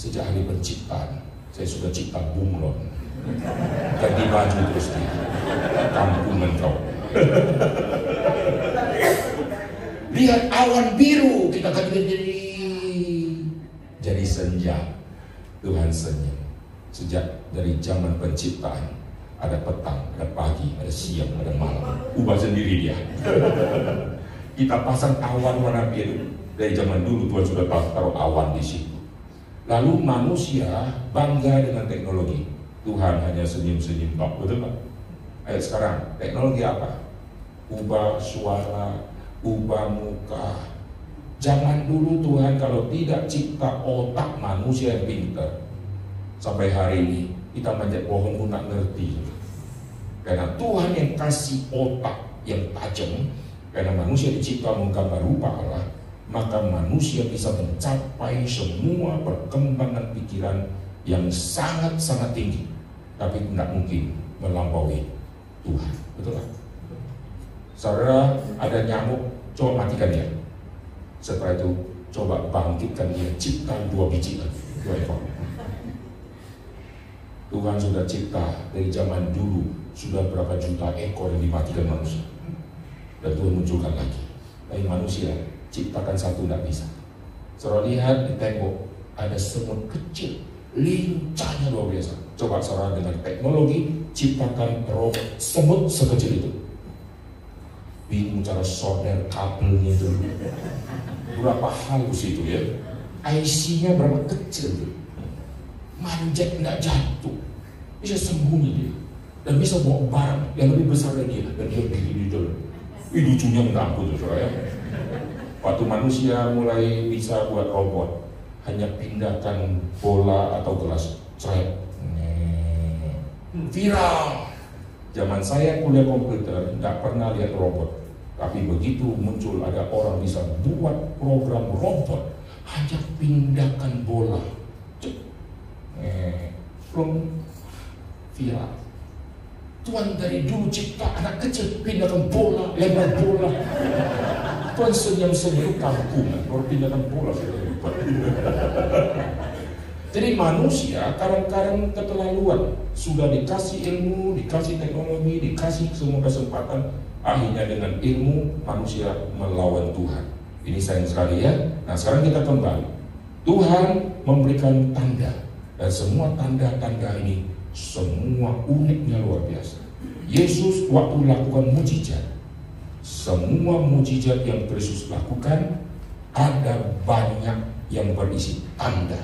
Sejak hari penciptaan, saya sudah cipta bunglon. Ganti baju terus di kampungan kau. Lihat awan biru, kita ganti jadi senja. Tuhan senyum. Sejak dari zaman penciptaan, ada petang, ada pagi, ada siang, ada malam. Ubah sendiri dia. Kita pasang awan warna biru. Dari zaman dulu Tuhan sudah taruh awan di situ. Lalu manusia bangga dengan teknologi. Tuhan hanya senyum-senyum, betul Pak? Ayo sekarang, teknologi apa? Ubah suara, ubah muka. Zaman dulu Tuhan kalau tidak cipta otak manusia yang pintar, sampai hari ini kita manjat pohon pun tak ngerti. Karena Tuhan yang kasih otak yang tajam, karena manusia dicipta menggambar rupa Allah, maka manusia bisa mencapai semua perkembangan pikiran yang sangat-sangat tinggi, tapi tidak mungkin melampaui Tuhan. Betul kan? Saudara, ada nyamuk, coba matikan dia. Setelah itu coba bangkitkan dia, cipta 2 biji lagi, 2 ekor. Tuhan sudah cipta dari zaman dulu, sudah berapa juta ekor yang dimatikan manusia, dan Tuhan munculkan lagi. Tapi manusia ciptakan satu tidak bisa. Saudara lihat di tembok ada semut kecil, lincahnya luar biasa. Coba saudara dengan teknologi ciptakan semut sekecil itu. bingung cara solder kabelnya itu. Berapa halus itu ya. IC-nya berapa kecil tuh. Manjat nggak jatuh. Bisa sembunyi dia. Dan bisa bawa barang yang lebih besar dari dia. Dan dia berdiri di dalam. Lucunya nggak ampun tuh ya. Waktu manusia mulai bisa buat robot, hanya pindahkan bola atau gelas, ceret, viral. Zaman saya kuliah komputer, nggak pernah lihat robot. Tapi begitu muncul ada orang bisa buat program robot, hanya pindahkan bola, viral. Tuhan dari dulu cipta anak kecil pindahkan bola, lebar bola. Tuhan senyum-senyum kampungan, baru pindahkan bola. Jadi manusia kadang-kadang keterlaluan. Sudah dikasih ilmu, dikasih teknologi, dikasih semua kesempatan, akhirnya dengan ilmu manusia melawan Tuhan. Ini sayang sekali ya. Nah sekarang kita kembali. Tuhan memberikan tanda, dan semua tanda-tanda ini semua uniknya luar biasa. Yesus waktu lakukan mujizat, semua mujizat yang Kristus lakukan ada banyak yang berisi tanda.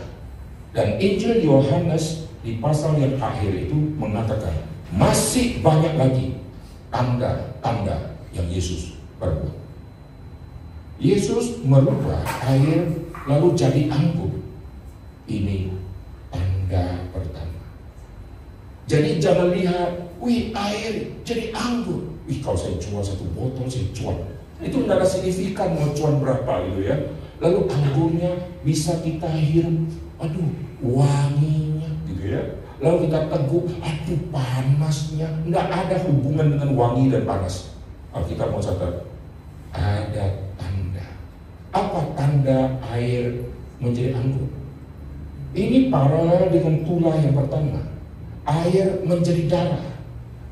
Dan Injil Yohanes di pasal yang akhir itu mengatakan masih banyak lagi tanda-tanda yang Yesus perbuat. Yesus merubah air lalu jadi anggur. Ini tanda pertama. Jadi jangan lihat, wih air jadi anggur. Wih kalau saya jual 1 botol saya jual. Itu tidak ada signifikan mau cuan berapa gitu ya. Lalu anggurnya bisa kita hirup, aduh wanginya gitu ya. Lalu kita teguk, aduh panasnya. Nggak ada hubungan dengan wangi dan panas. Kita mau catat, ada tanda. Apa tanda air menjadi anggur? Ini paralel dengan tulah yang pertama. Air menjadi darah.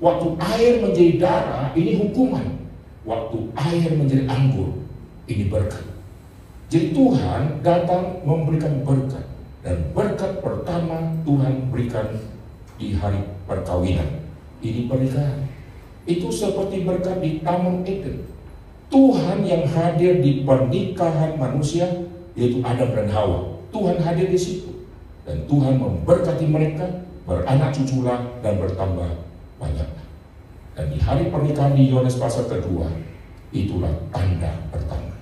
Waktu air menjadi darah, ini hukuman. Waktu air menjadi anggur, ini berkat. Jadi Tuhan datang memberikan berkat. Dan berkat pertama Tuhan berikan di hari perkawinan. Ini pernikahan. Itu seperti berkat di Taman Eden. Tuhan yang hadir di pernikahan manusia, yaitu Adam dan Hawa. Tuhan hadir di situ. Dan Tuhan memberkati mereka, beranak cuculah dan bertambah banyak. Dan di hari pernikahan di Yohanes pasal kedua, itulah tanda pertama.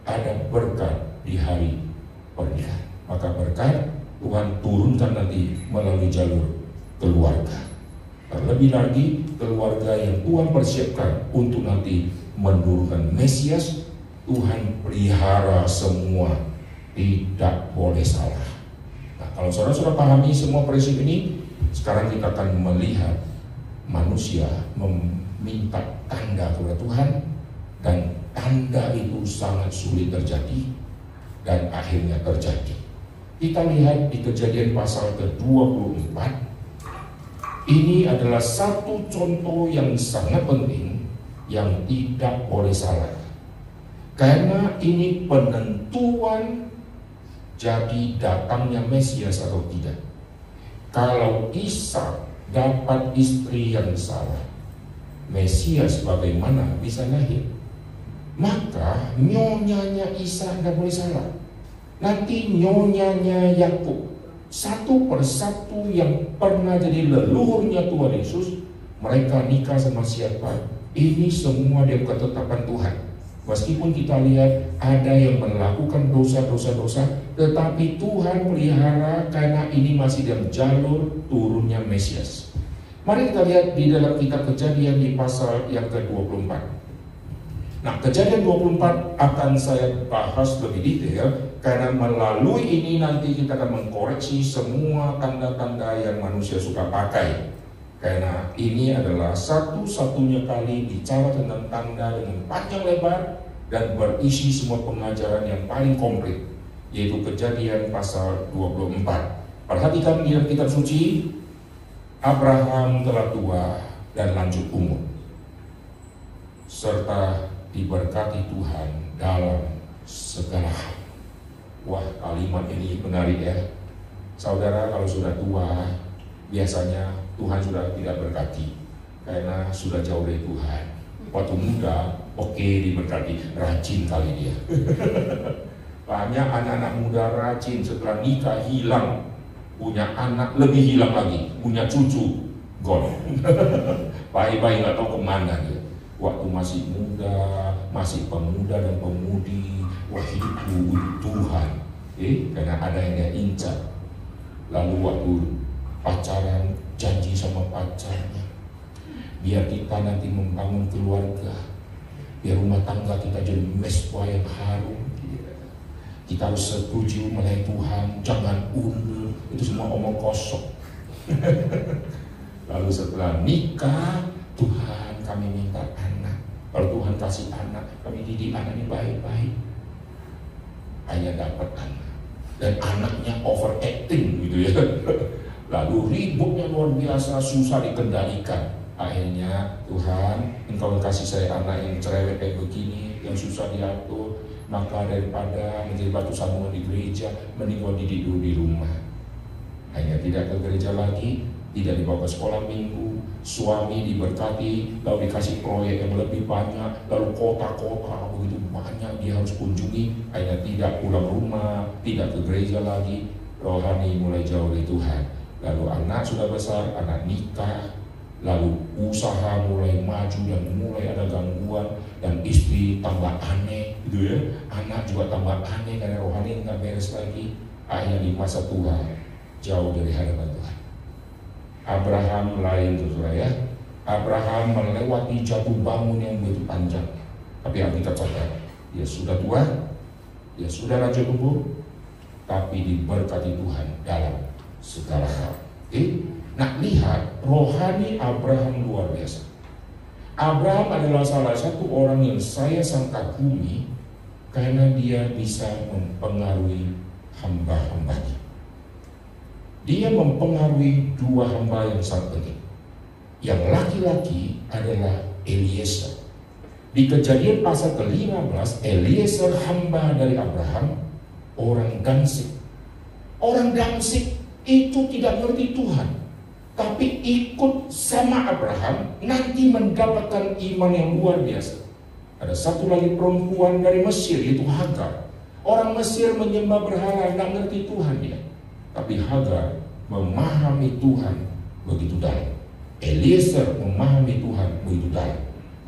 Ada berkat di hari pernikahan. Maka berkat Tuhan turunkan nanti melalui jalur keluarga. Terlebih lagi keluarga yang Tuhan persiapkan untuk nanti menurunkan Mesias, Tuhan pelihara semua, tidak boleh salah. Nah, kalau saudara-saudara pahami semua prinsip ini, sekarang kita akan melihat manusia meminta tanda kepada Tuhan, dan tanda itu sangat sulit terjadi, dan akhirnya terjadi. Kita lihat di Kejadian pasal ke-24. Ini adalah satu contoh yang sangat penting yang tidak boleh salah. Karena ini penentuan jadi datangnya Mesias atau tidak. Kalau Ishak dapat istri yang salah, Mesias bagaimana bisa lahir? Maka nyonyanya Ishak tidak boleh salah. Nanti nyonyanya Yakub, satu persatu yang pernah jadi leluhurnya Tuhan Yesus, mereka nikah sama siapa? Ini semua dia ketetapan Tuhan. Meskipun kita lihat ada yang melakukan dosa-dosa, tetapi Tuhan pelihara karena ini masih dalam jalur turunnya Mesias. Mari kita lihat di dalam kitab Kejadian di pasal yang ke-24. Nah, Kejadian 24 akan saya bahas lebih detail, karena melalui ini nanti kita akan mengkoreksi semua tanda-tanda yang manusia suka pakai. Karena ini adalah satu-satunya kali bicara tentang tanda dengan panjang lebar dan berisi semua pengajaran yang paling komplit, yaitu Kejadian pasal 24. Perhatikan di dalam kitab suci, Abraham telah tua dan lanjut umur, serta diberkati Tuhan dalam segala hal. Wah, kalimat ini menarik ya. Saudara, kalau sudah tua, biasanya Tuhan sudah tidak berkati karena sudah jauh dari Tuhan. Waktu muda Oke, diberkati, rajin kali dia. Banyak anak-anak muda rajin setelah nikah hilang, punya anak lebih hilang lagi, punya cucu gone. Bayi-bayi nggak tahu kemana dia. Waktu masih muda, masih pemuda dan pemudi, wah hidupku untuk Tuhan. Karena ada yang dia incar. Lalu waktu pacaran, janji sama pacarnya, biar kita nanti membangun keluarga, biar rumah tangga kita jadi mesbah yang harum. Kita harus setuju melayani Tuhan, jangan undur. Itu semua omong kosong. Lalu setelah nikah, Tuhan kami minta anak. Kalau Tuhan kasih anak, kami didik anak ini baik-baik. Hanya dapat anak, dan anaknya overacting gitu ya. Lalu ributnya luar biasa, susah dikendalikan. Akhirnya, Tuhan, Engkau kasih saya anak yang cerewet kayak begini, yang susah diatur, maka daripada menjadi batu sandungan di gereja, mending gua didik dulu di rumah. Hanya tidak ke gereja lagi, tidak dibawa ke sekolah minggu, suami diberkati, lalu dikasih proyek yang lebih banyak, lalu kota-kota begitu banyak dia harus kunjungi, hanya tidak pulang rumah, tidak ke gereja lagi, rohani mulai jauh dari Tuhan. Lalu anak sudah besar, anak nikah, lalu usaha mulai maju dan mulai ada gangguan, dan istri tambah aneh gitu ya, anak juga tambah aneh karena rohani nggak beres lagi. Akhirnya di masa tua jauh dari hadapan Tuhan. Abraham lain saudara ya. Abraham melewati jatuh bangun yang begitu panjang, tapi Alkitab catat dia sudah tua, dia sudah lanjut umur, tapi diberkati Tuhan dalam segala hal. Nah lihat, rohani Abraham luar biasa. Abraham adalah salah satu orang yang saya kagumi karena dia bisa mempengaruhi hamba-hambanya. Dia mempengaruhi dua hamba yang sangat penting. Yang laki-laki adalah Eliezer. Di Kejadian pasal ke-15, Eliezer hamba dari Abraham, orang gansik. Orang gansik itu tidak mengerti Tuhan, tapi ikut sama Abraham, nanti mendapatkan iman yang luar biasa. Ada satu lagi perempuan dari Mesir, yaitu Hagar. Orang Mesir menyembah berhala, nggak ngerti Tuhan dia. Tapi Hagar memahami Tuhan begitu dalam. Eliezer memahami Tuhan begitu dalam.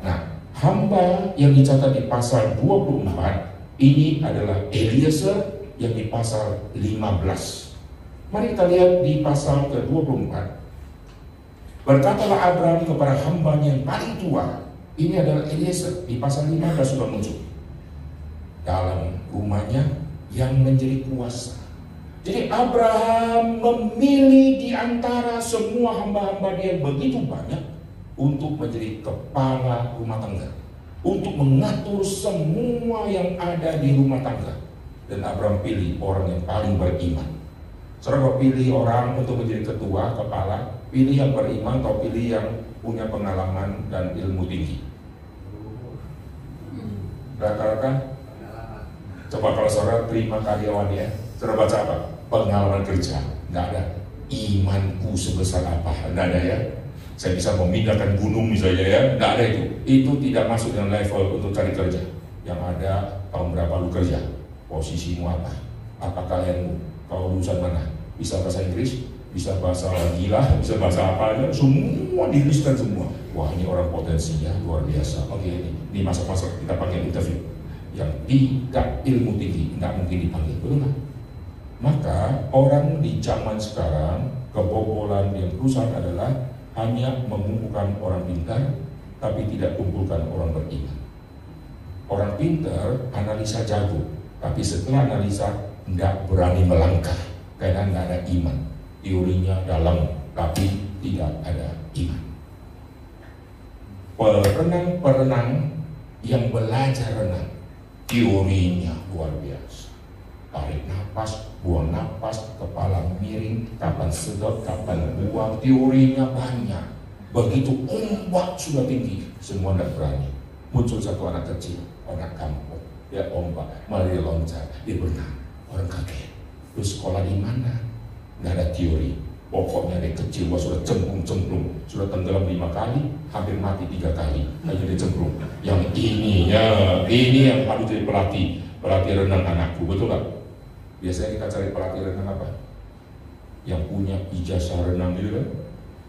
Nah, hamba yang dicatat di pasal 24 ini adalah Eliezer yang di pasal 15. Mari kita lihat di pasal ke-24. Berkatalah Abraham kepada hambanya yang paling tua, ini adalah Eliezer, di pasal 15 sudah muncul. Dalam rumahnya yang menjadi kuasa. Jadi Abraham memilih di antara semua hamba-hamba dia begitu banyak untuk menjadi kepala rumah tangga, untuk mengatur semua yang ada di rumah tangga. Dan Abraham pilih orang yang paling beriman. Saudara pilih orang untuk menjadi ketua, kepala, pilih yang beriman atau pilih yang punya pengalaman dan ilmu tinggi? Rata-rata. Coba kalau saudara terima karyawan ya, saudara baca apa? Pengalaman kerja, nggak ada. Imanku sebesar apa, nggak ada ya. Saya bisa memindahkan gunung misalnya ya, nggak ada itu. Itu tidak masuk dalam level untuk cari kerja. Yang ada tahun berapa lu kerja, posisimu apa, apakah yang kau lulusan mana, bisa bahasa Inggris, bisa bahasa gila, bisa bahasa apa aja, semua dilistan semua. Wah ini orang potensinya luar biasa. Oke, ini masa-masa kita pakai interview. Yang tidak ilmu tinggi nggak mungkin dipanggil, betul nggak? Maka orang di zaman sekarang kebobolan yang rusak adalah hanya mengumpulkan orang pintar, tapi tidak kumpulkan orang beriman. Orang pintar analisa jago, tapi setelah analisa nggak berani melangkah karena nggak ada iman. Teorinya dalam, tapi tidak ada iman. Perenang-perenang yang belajar renang, teorinya luar biasa. Tarik nafas, buang nafas, kepala miring, kapan sedot, kapan buang, teorinya banyak. Begitu ombak sudah tinggi, semua tidak berani. Muncul satu anak kecil, anak kampung, dia ombak, malah dia loncat, dia berenang. Orang kaget, lu sekolah di mana? Nggak ada teori. Pokoknya dari kecil gua sudah cemplung-cemplung, sudah tenggelam 5 kali, hampir mati 3 kali, hanya dia cemplung. Yang ini yang harus jadi pelatih renang anakku, betul nggak? Biasanya kita cari pelatih renang apa? Yang punya ijazah renang gitu kan?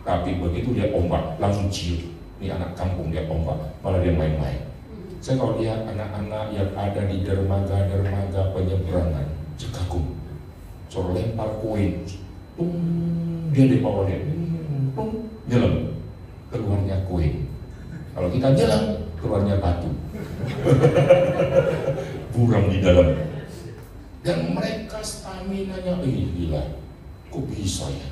Tapi begitu dia ombak, langsung ciut. Ini anak kampung dia ombak, malah dia main-main. Saya kalau lihat anak-anak yang ada di dermaga penyeberangan, Cikagum, suruh lempar koin, dia di bawah dia, nyelam, keluarnya koin. Kalau kita nyelam, keluarnya batu, buram di dalam. Dan mereka stamina-nya, gila, kok bisa ya?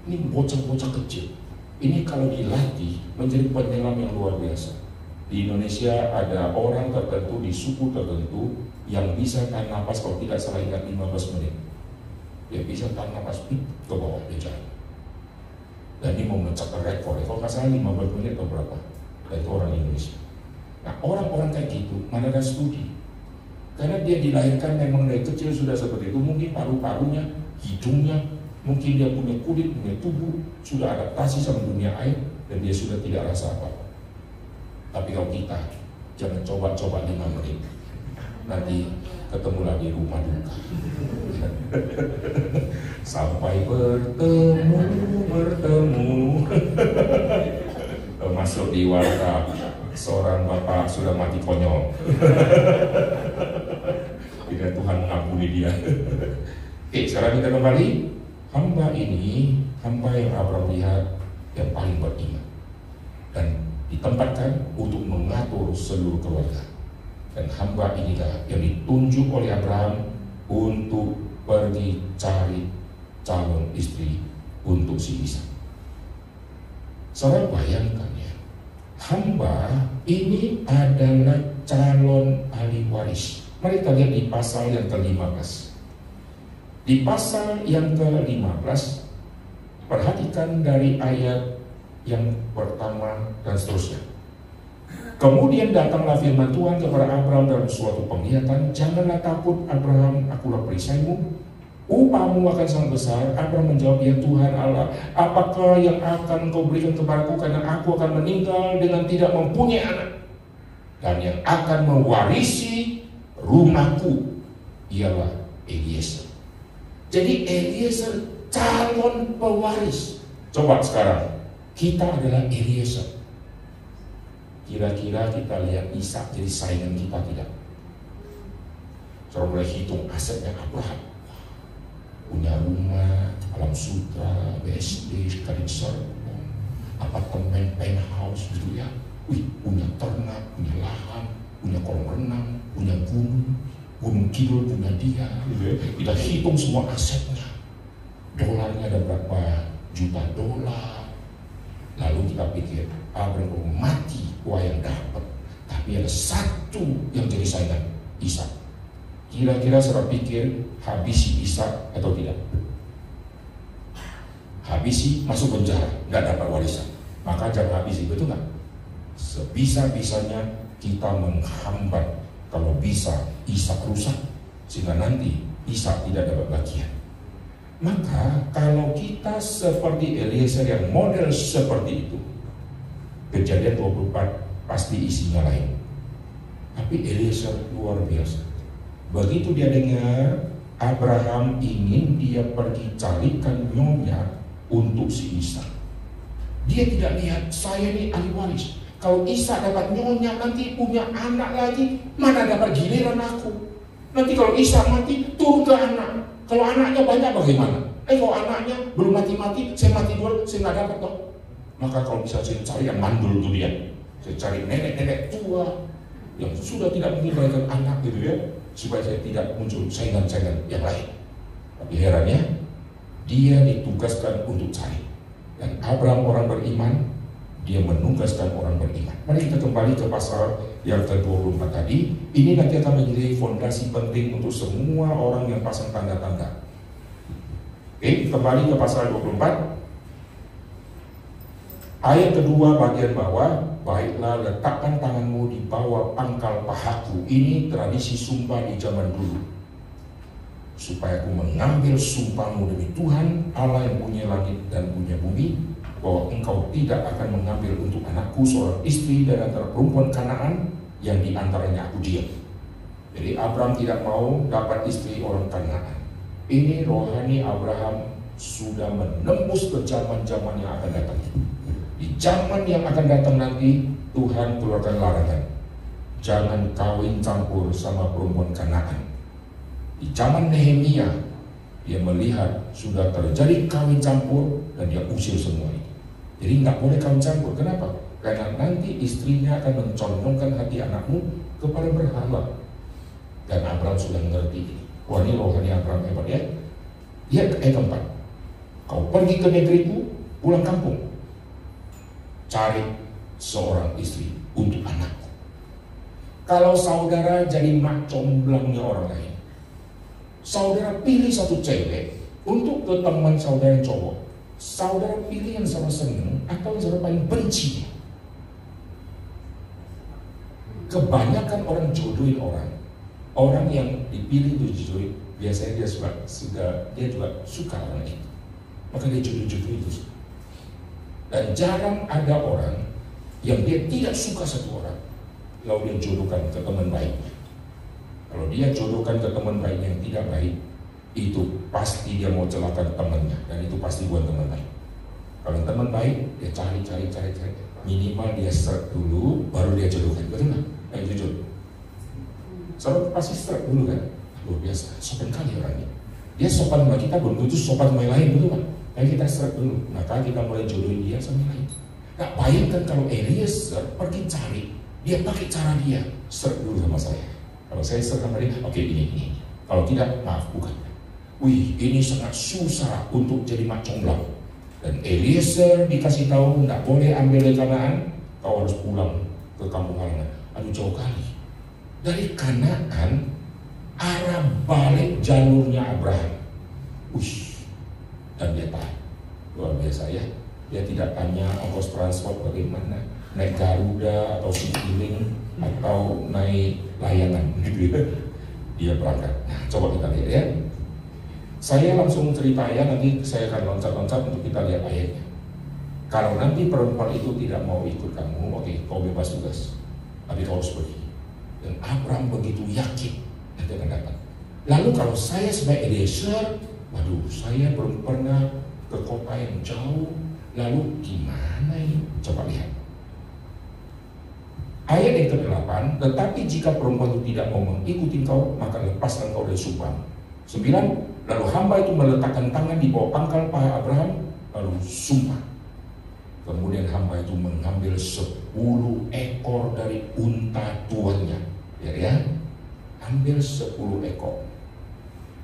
Ini bocah-bocah kecil. Ini kalau dilatih menjadi penyelam yang luar biasa. Di Indonesia ada orang tertentu di suku tertentu yang bisa tahan napas kalau tidak salah ingat 15 menit. Dia bisa tahan napas ke bawah dia jalan. Dan ini mau mencapai rekor. Kalau nggak salah 15 menit atau berapa? Dan itu orang Indonesia. Nah, orang-orang kayak gitu mana ada studi? Karena dia dilahirkan memang dari kecil sudah seperti itu. Mungkin paru-parunya, hidungnya, mungkin dia punya kulit, punya tubuh, sudah adaptasi sama dunia air, dan dia sudah tidak rasa apa-apa. Tapi kalau kita, jangan coba-coba 5 menit. Nanti ketemu lagi rumah duka. Sampai bertemu. Masuk di warta, seorang bapak sudah mati konyol. Tidak, Tuhan mengampuni dia. Oke, sekarang kita kembali. Hamba ini, hamba yang Abraham lihat yang paling beriman dan ditempatkan untuk mengatur seluruh keluarga. Dan hamba inilah yang ditunjuk oleh Abraham untuk pergi cari calon istri untuk si Ishak. Saudara bayangkan ya, hamba ini adalah calon ahli waris. Mari kita lihat di pasal yang ke-15. Di pasal yang ke-15, perhatikan dari ayat yang pertama dan seterusnya. Kemudian datanglah firman Tuhan kepada Abraham dalam suatu penglihatan, janganlah takut Abraham, akulah perisaimu, upahmu akan sangat besar. Abraham menjawab, ya Tuhan Allah, apakah yang akan kau berikan kepadaku, karena aku akan meninggal dengan tidak mempunyai anak, dan yang akan mewarisi rumahku ialah Eliezer. Jadi Eliezer calon pewaris. Coba sekarang, kita adalah Eliezer. Kira-kira kita lihat Ishak jadi saingan kita tidak? Coba mulai hitung asetnya Abraham. Punya rumah, alam sutra, BSD, Kadin Serpong, apartemen, penthouse gitu ya. Punya ternak, punya lahan, punya kolam renang, punya gunung kidul punya dia gitu ya. Kita hitung semua asetnya, dolarnya ada berapa juta dolar. Lalu kita pikir Abraham mati, wah yang dapat. Tapi ada satu yang jadi saingan, Ishak. Kira-kira saya pikir habisi Ishak atau tidak? Habisi, masuk penjara, nggak dapat warisan. Maka jangan habisi, betul nggak? Sebisa-bisanya kita menghambat. Kalau bisa Ishak rusak, sehingga nanti Ishak tidak dapat bagian. Maka kalau kita seperti Eliezer yang model seperti itu, Kejadian 24 pasti isinya lain. Tapi Eliezer luar biasa. Begitu dia dengar Abraham ingin dia pergi carikan nyonya untuk si Ishak, dia tidak lihat saya ini ahli waris. Kalau Ishak dapat nyonya, nanti punya anak lagi, mana dapat giliran aku. Nanti kalau Ishak mati, turun ke anak. Kalau anaknya banyak bagaimana? Kalau anaknya belum mati-mati, saya mati dulu, saya nggak dapat dong. Maka kalau bisa saya cari yang mandul tuh dia, saya cari nenek-nenek tua yang sudah tidak mungkin melahirkan anak gitu ya, supaya saya tidak muncul saingan-saingan yang lain. Tapi herannya, dia ditugaskan untuk cari. Dan Abraham orang beriman, dia menugaskan orang beriman. Mari kita kembali ke pasal yang ke-24 tadi. Ini nanti akan menjadi fondasi penting untuk semua orang yang pasang tanda-tanda. Oke, kembali ke pasal 24. Ayat kedua bagian bawah, baiklah letakkan tanganmu di bawah pangkal pahaku. Ini tradisi sumpah di zaman dulu. Supaya aku mengambil sumpahmu demi Tuhan Allah yang punya langit dan punya bumi, bahwa engkau tidak akan mengambil untuk anakku seorang istri dari antara perempuan Kanaan yang di antaranya aku diam. Jadi Abraham tidak mau dapat istri orang Kanaan. Ini rohani Abraham sudah menembus ke zaman-zaman yang akan datang. Di zaman yang akan datang nanti, Tuhan keluarkan larangan, jangan kawin campur sama perempuan Kanaan. Di zaman Nehemia, dia melihat sudah terjadi kawin campur dan dia usir semua itu. Jadi nggak boleh kawin campur. Kenapa? Karena nanti istrinya akan mencondongkan hati anakmu kepada berhala. Dan Abraham sudah mengerti ini. Wah, ini rohani Abraham hebat ya. Lihat ayat 4. Kau pergi ke negeriku, pulang kampung, cari seorang istri untuk anakku. Kalau saudara jadi mak comblangnya orang lain, saudara pilih satu cewek untuk ke teman saudara yang cowok, saudara pilih yang sama seneng atau yang saudara paling benci? Kebanyakan orang jodohin orang yang dipilih itu jodohin, biasanya dia juga suka orang itu, maka dia jodoh-jodoh itu. Dan jarang ada orang yang dia tidak suka satu orang lalu dia jodohkan ke teman baiknya. Kalau dia jodohkan ke teman baiknya yang tidak baik, itu pasti dia mau celakakan temannya, dan itu pasti bukan teman baik. Kalau teman baik, dia cari, minimal dia search dulu, baru dia jodohkan. Betul nggak? Yang jujur, saudara pasti search dulu kan? Luar biasa, sopan kali orangnya. Dia sopan sama kita, belum tentu sopan sama yang lain, betul nggak? Tapi kita search dulu, maka kita mulai jodohin dia sama yang lain. Nah, bayangkan kalau Eliezer pergi cari, dia pakai cara dia, search dulu sama saya. Kalau saya search sama dia, oke, ini. Kalau tidak, maaf, bukan. Wih, ini sangat susah untuk jadi mak comblang. Dan Eliezer dikasih tahu nggak boleh ambil dari Kanaan, kau harus pulang ke kampung halaman. Aduh, jauh kali. Dari Kanaan, arah balik jalurnya Abraham. Wih, dan dia tahu. Luar biasa ya. Dia tidak tanya ongkos transport bagaimana, naik Garuda atau Citylink atau naik layangan gitu ya. Dia berangkat. Nah, coba kita lihat ya. Saya langsung cerita ya, nanti saya akan loncat-loncat untuk kita lihat ayatnya. Kalau nanti perempuan itu tidak mau ikut kamu, oke, kau bebas tugas, tapi kau harus pergi. Dan Abraham begitu yakin nanti akan dapat. Lalu kalau saya sebagai Eliezer, waduh, saya belum pernah ke kota yang jauh, lalu gimana ini? Coba lihat. Ayat yang ke-8, tetapi jika perempuan itu tidak mau mengikuti kau, maka lepaskan kau dari sumpah. 9, lalu hamba itu meletakkan tangan di bawah pangkal paha Abraham, lalu sumpah. Kemudian hamba itu mengambil 10 ekor dari unta tuannya, ya, ambil 10 ekor.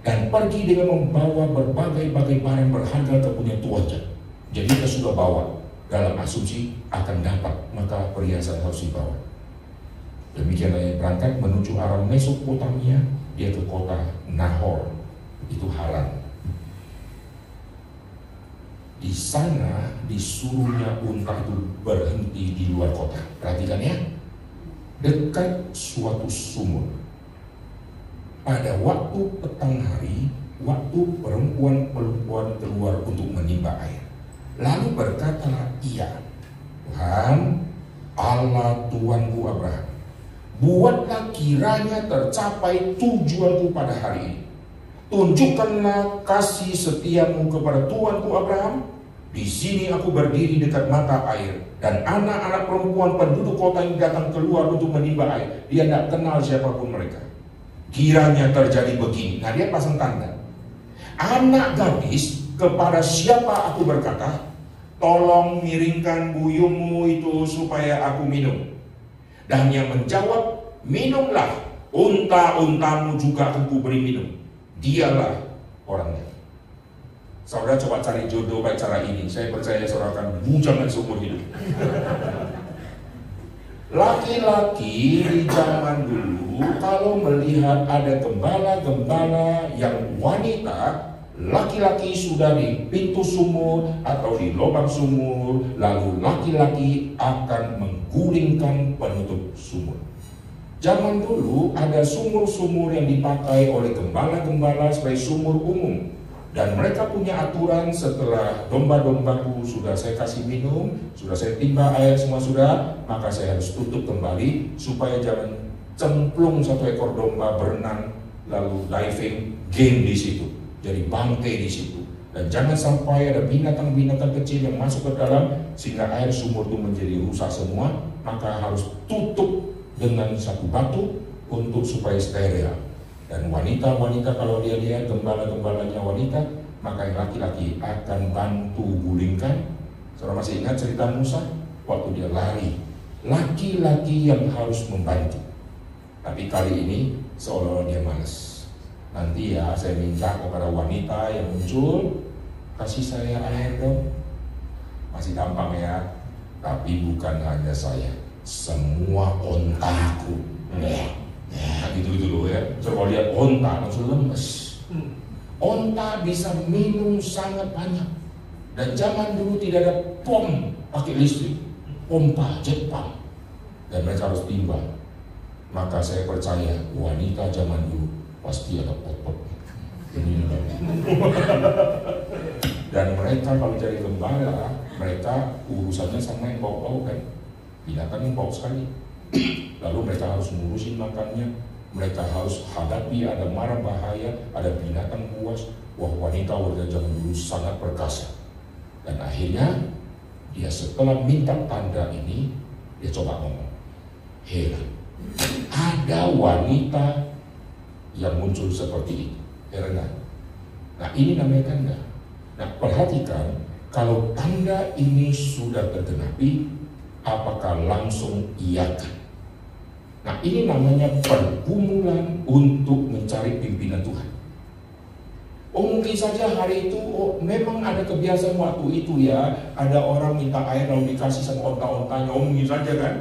Dan pergi dengan membawa berbagai-bagai barang berharga ke punya tuannya. Jadi dia sudah bawa, dalam asumsi akan dapat, maka perhiasan harus dibawa. Demikianlah ia berangkat menuju arah Mesopotamia, dia ke kota Nahor, itu Haran. Di sana disuruhnya unta itu berhenti di luar kota. Perhatikan ya, dekat suatu sumur. Pada waktu petang hari, waktu perempuan-perempuan keluar untuk menimba air. Lalu berkatalah ia, Tuhan, Allah Tuanku Abraham, buatlah kiranya tercapai tujuanku pada hari ini. Tunjukkanlah kasih setiamu kepada Tuanku Abraham. Di sini aku berdiri dekat mata air, dan anak-anak perempuan penduduk kota yang datang keluar untuk menimba air. Dia tidak kenal siapapun mereka. Kiranya terjadi begini. Nah, dia pasang tanda. Anak gadis kepada siapa aku berkata, tolong miringkan buyungmu itu supaya aku minum. Dan yang menjawab, minumlah, unta-untamu juga aku beri minum. Dialah orangnya. Saudara coba cari jodoh pakai cara ini, saya percaya saudara akan bujangan seumur hidup. Laki-laki di zaman dulu kalau melihat ada gembala-gembala yang wanita, laki-laki sudah di pintu sumur atau di lubang sumur, lalu laki-laki akan menggulingkan penutup sumur. Zaman dulu ada sumur-sumur yang dipakai oleh gembala-gembala sebagai sumur umum. Dan mereka punya aturan setelah domba-dombaku sudah saya kasih minum, sudah saya timba air semua sudah, maka saya harus tutup kembali supaya jangan cemplung satu ekor domba berenang lalu diving game di situ, jadi bangkai di situ. Dan jangan sampai ada binatang-binatang kecil yang masuk ke dalam sehingga air sumur itu menjadi rusak semua, maka harus tutup dengan satu batu untuk supaya steril. Dan wanita-wanita kalau dia lihat gembala-gembalanya wanita, maka yang laki-laki akan bantu gulingkan. Saudara masih ingat cerita Musa? Waktu dia lari, laki-laki yang harus membantu. Tapi kali ini seolah-olah dia malas. Nanti ya saya minta kepada wanita yang muncul, kasih saya air dong. Masih gampang ya. Tapi bukan hanya saya, semua ontaku. Nah gitu loh ya. Coba lihat onta langsung lemes. Onta bisa minum sangat banyak. Dan zaman dulu tidak ada pom pakai listrik, pompa Jepang. Dan mereka harus timbang. Maka saya percaya wanita zaman dulu pasti ada pot-pot. Dan mereka kalau jadi gembala, mereka urusannya sama yang bau-bau kan. Binatang yang bau sekali. Lalu mereka harus ngurusin makannya, mereka harus hadapi ada mara bahaya, ada binatang buas. Wah, wanita warga zaman dulu sangat perkasa. Dan akhirnya dia setelah minta tanda ini, dia coba ngomong, heran, ada wanita yang muncul seperti itu. Heran kan? Nah ini namanya tanda. Nah perhatikan, kalau tanda ini sudah tergenapi, apakah langsung iakan? Nah ini namanya pergumulan untuk mencari pimpinan Tuhan. Oh mungkin saja hari itu memang ada kebiasaan waktu itu ya, ada orang minta air lalu dikasih sama onta-ontanya, mungkin saja kan.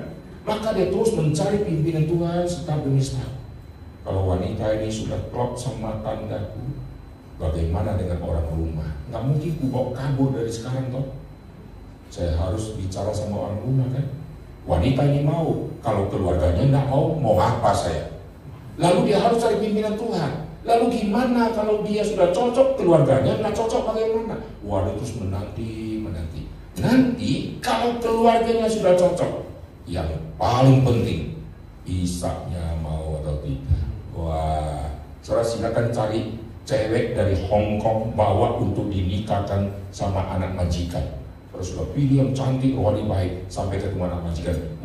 Maka dia terus mencari pimpinan Tuhan setahun demi setahun. Kalau wanita ini sudah klop sama tandaku, bagaimana dengan orang rumah? Nggak mungkin ku bawa kabur dari sekarang toh. Saya harus bicara sama orang rumah kan. Wanita ini mau, kalau keluarganya nggak mau apa saya? Lalu dia harus cari pimpinan Tuhan. Lalu gimana kalau dia sudah cocok, keluarganya nggak cocok bagaimana? Waduh terus menanti. Nanti kalau keluarganya sudah cocok, yang paling penting, Ishaknya mau atau tidak. Wah, saudara silakan cari cewek dari Hong Kong bawa untuk dinikahkan sama anak majikan. Terus sudah pilih yang cantik, rohani baik, sampai ketemu anak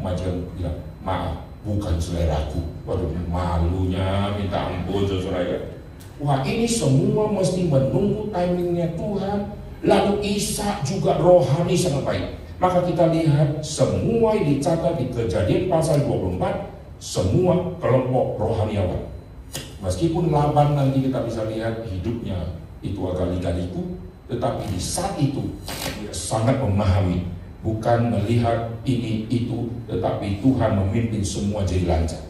majikan bilang, maaf, bukan seleraku. Waduh, malunya minta ampun saudara ya. Wah ini semua mesti menunggu timingnya Tuhan. Lalu Ishak juga rohani sangat baik. Maka kita lihat semua yang dicatat di Kejadian pasal 24, semua kelompok rohaniawan. Meskipun Laban nanti kita bisa lihat hidupnya itu agak lika-liku, tetapi di saat itu dia sangat memahami, bukan melihat ini itu, tetapi Tuhan memimpin semua jadi lancar.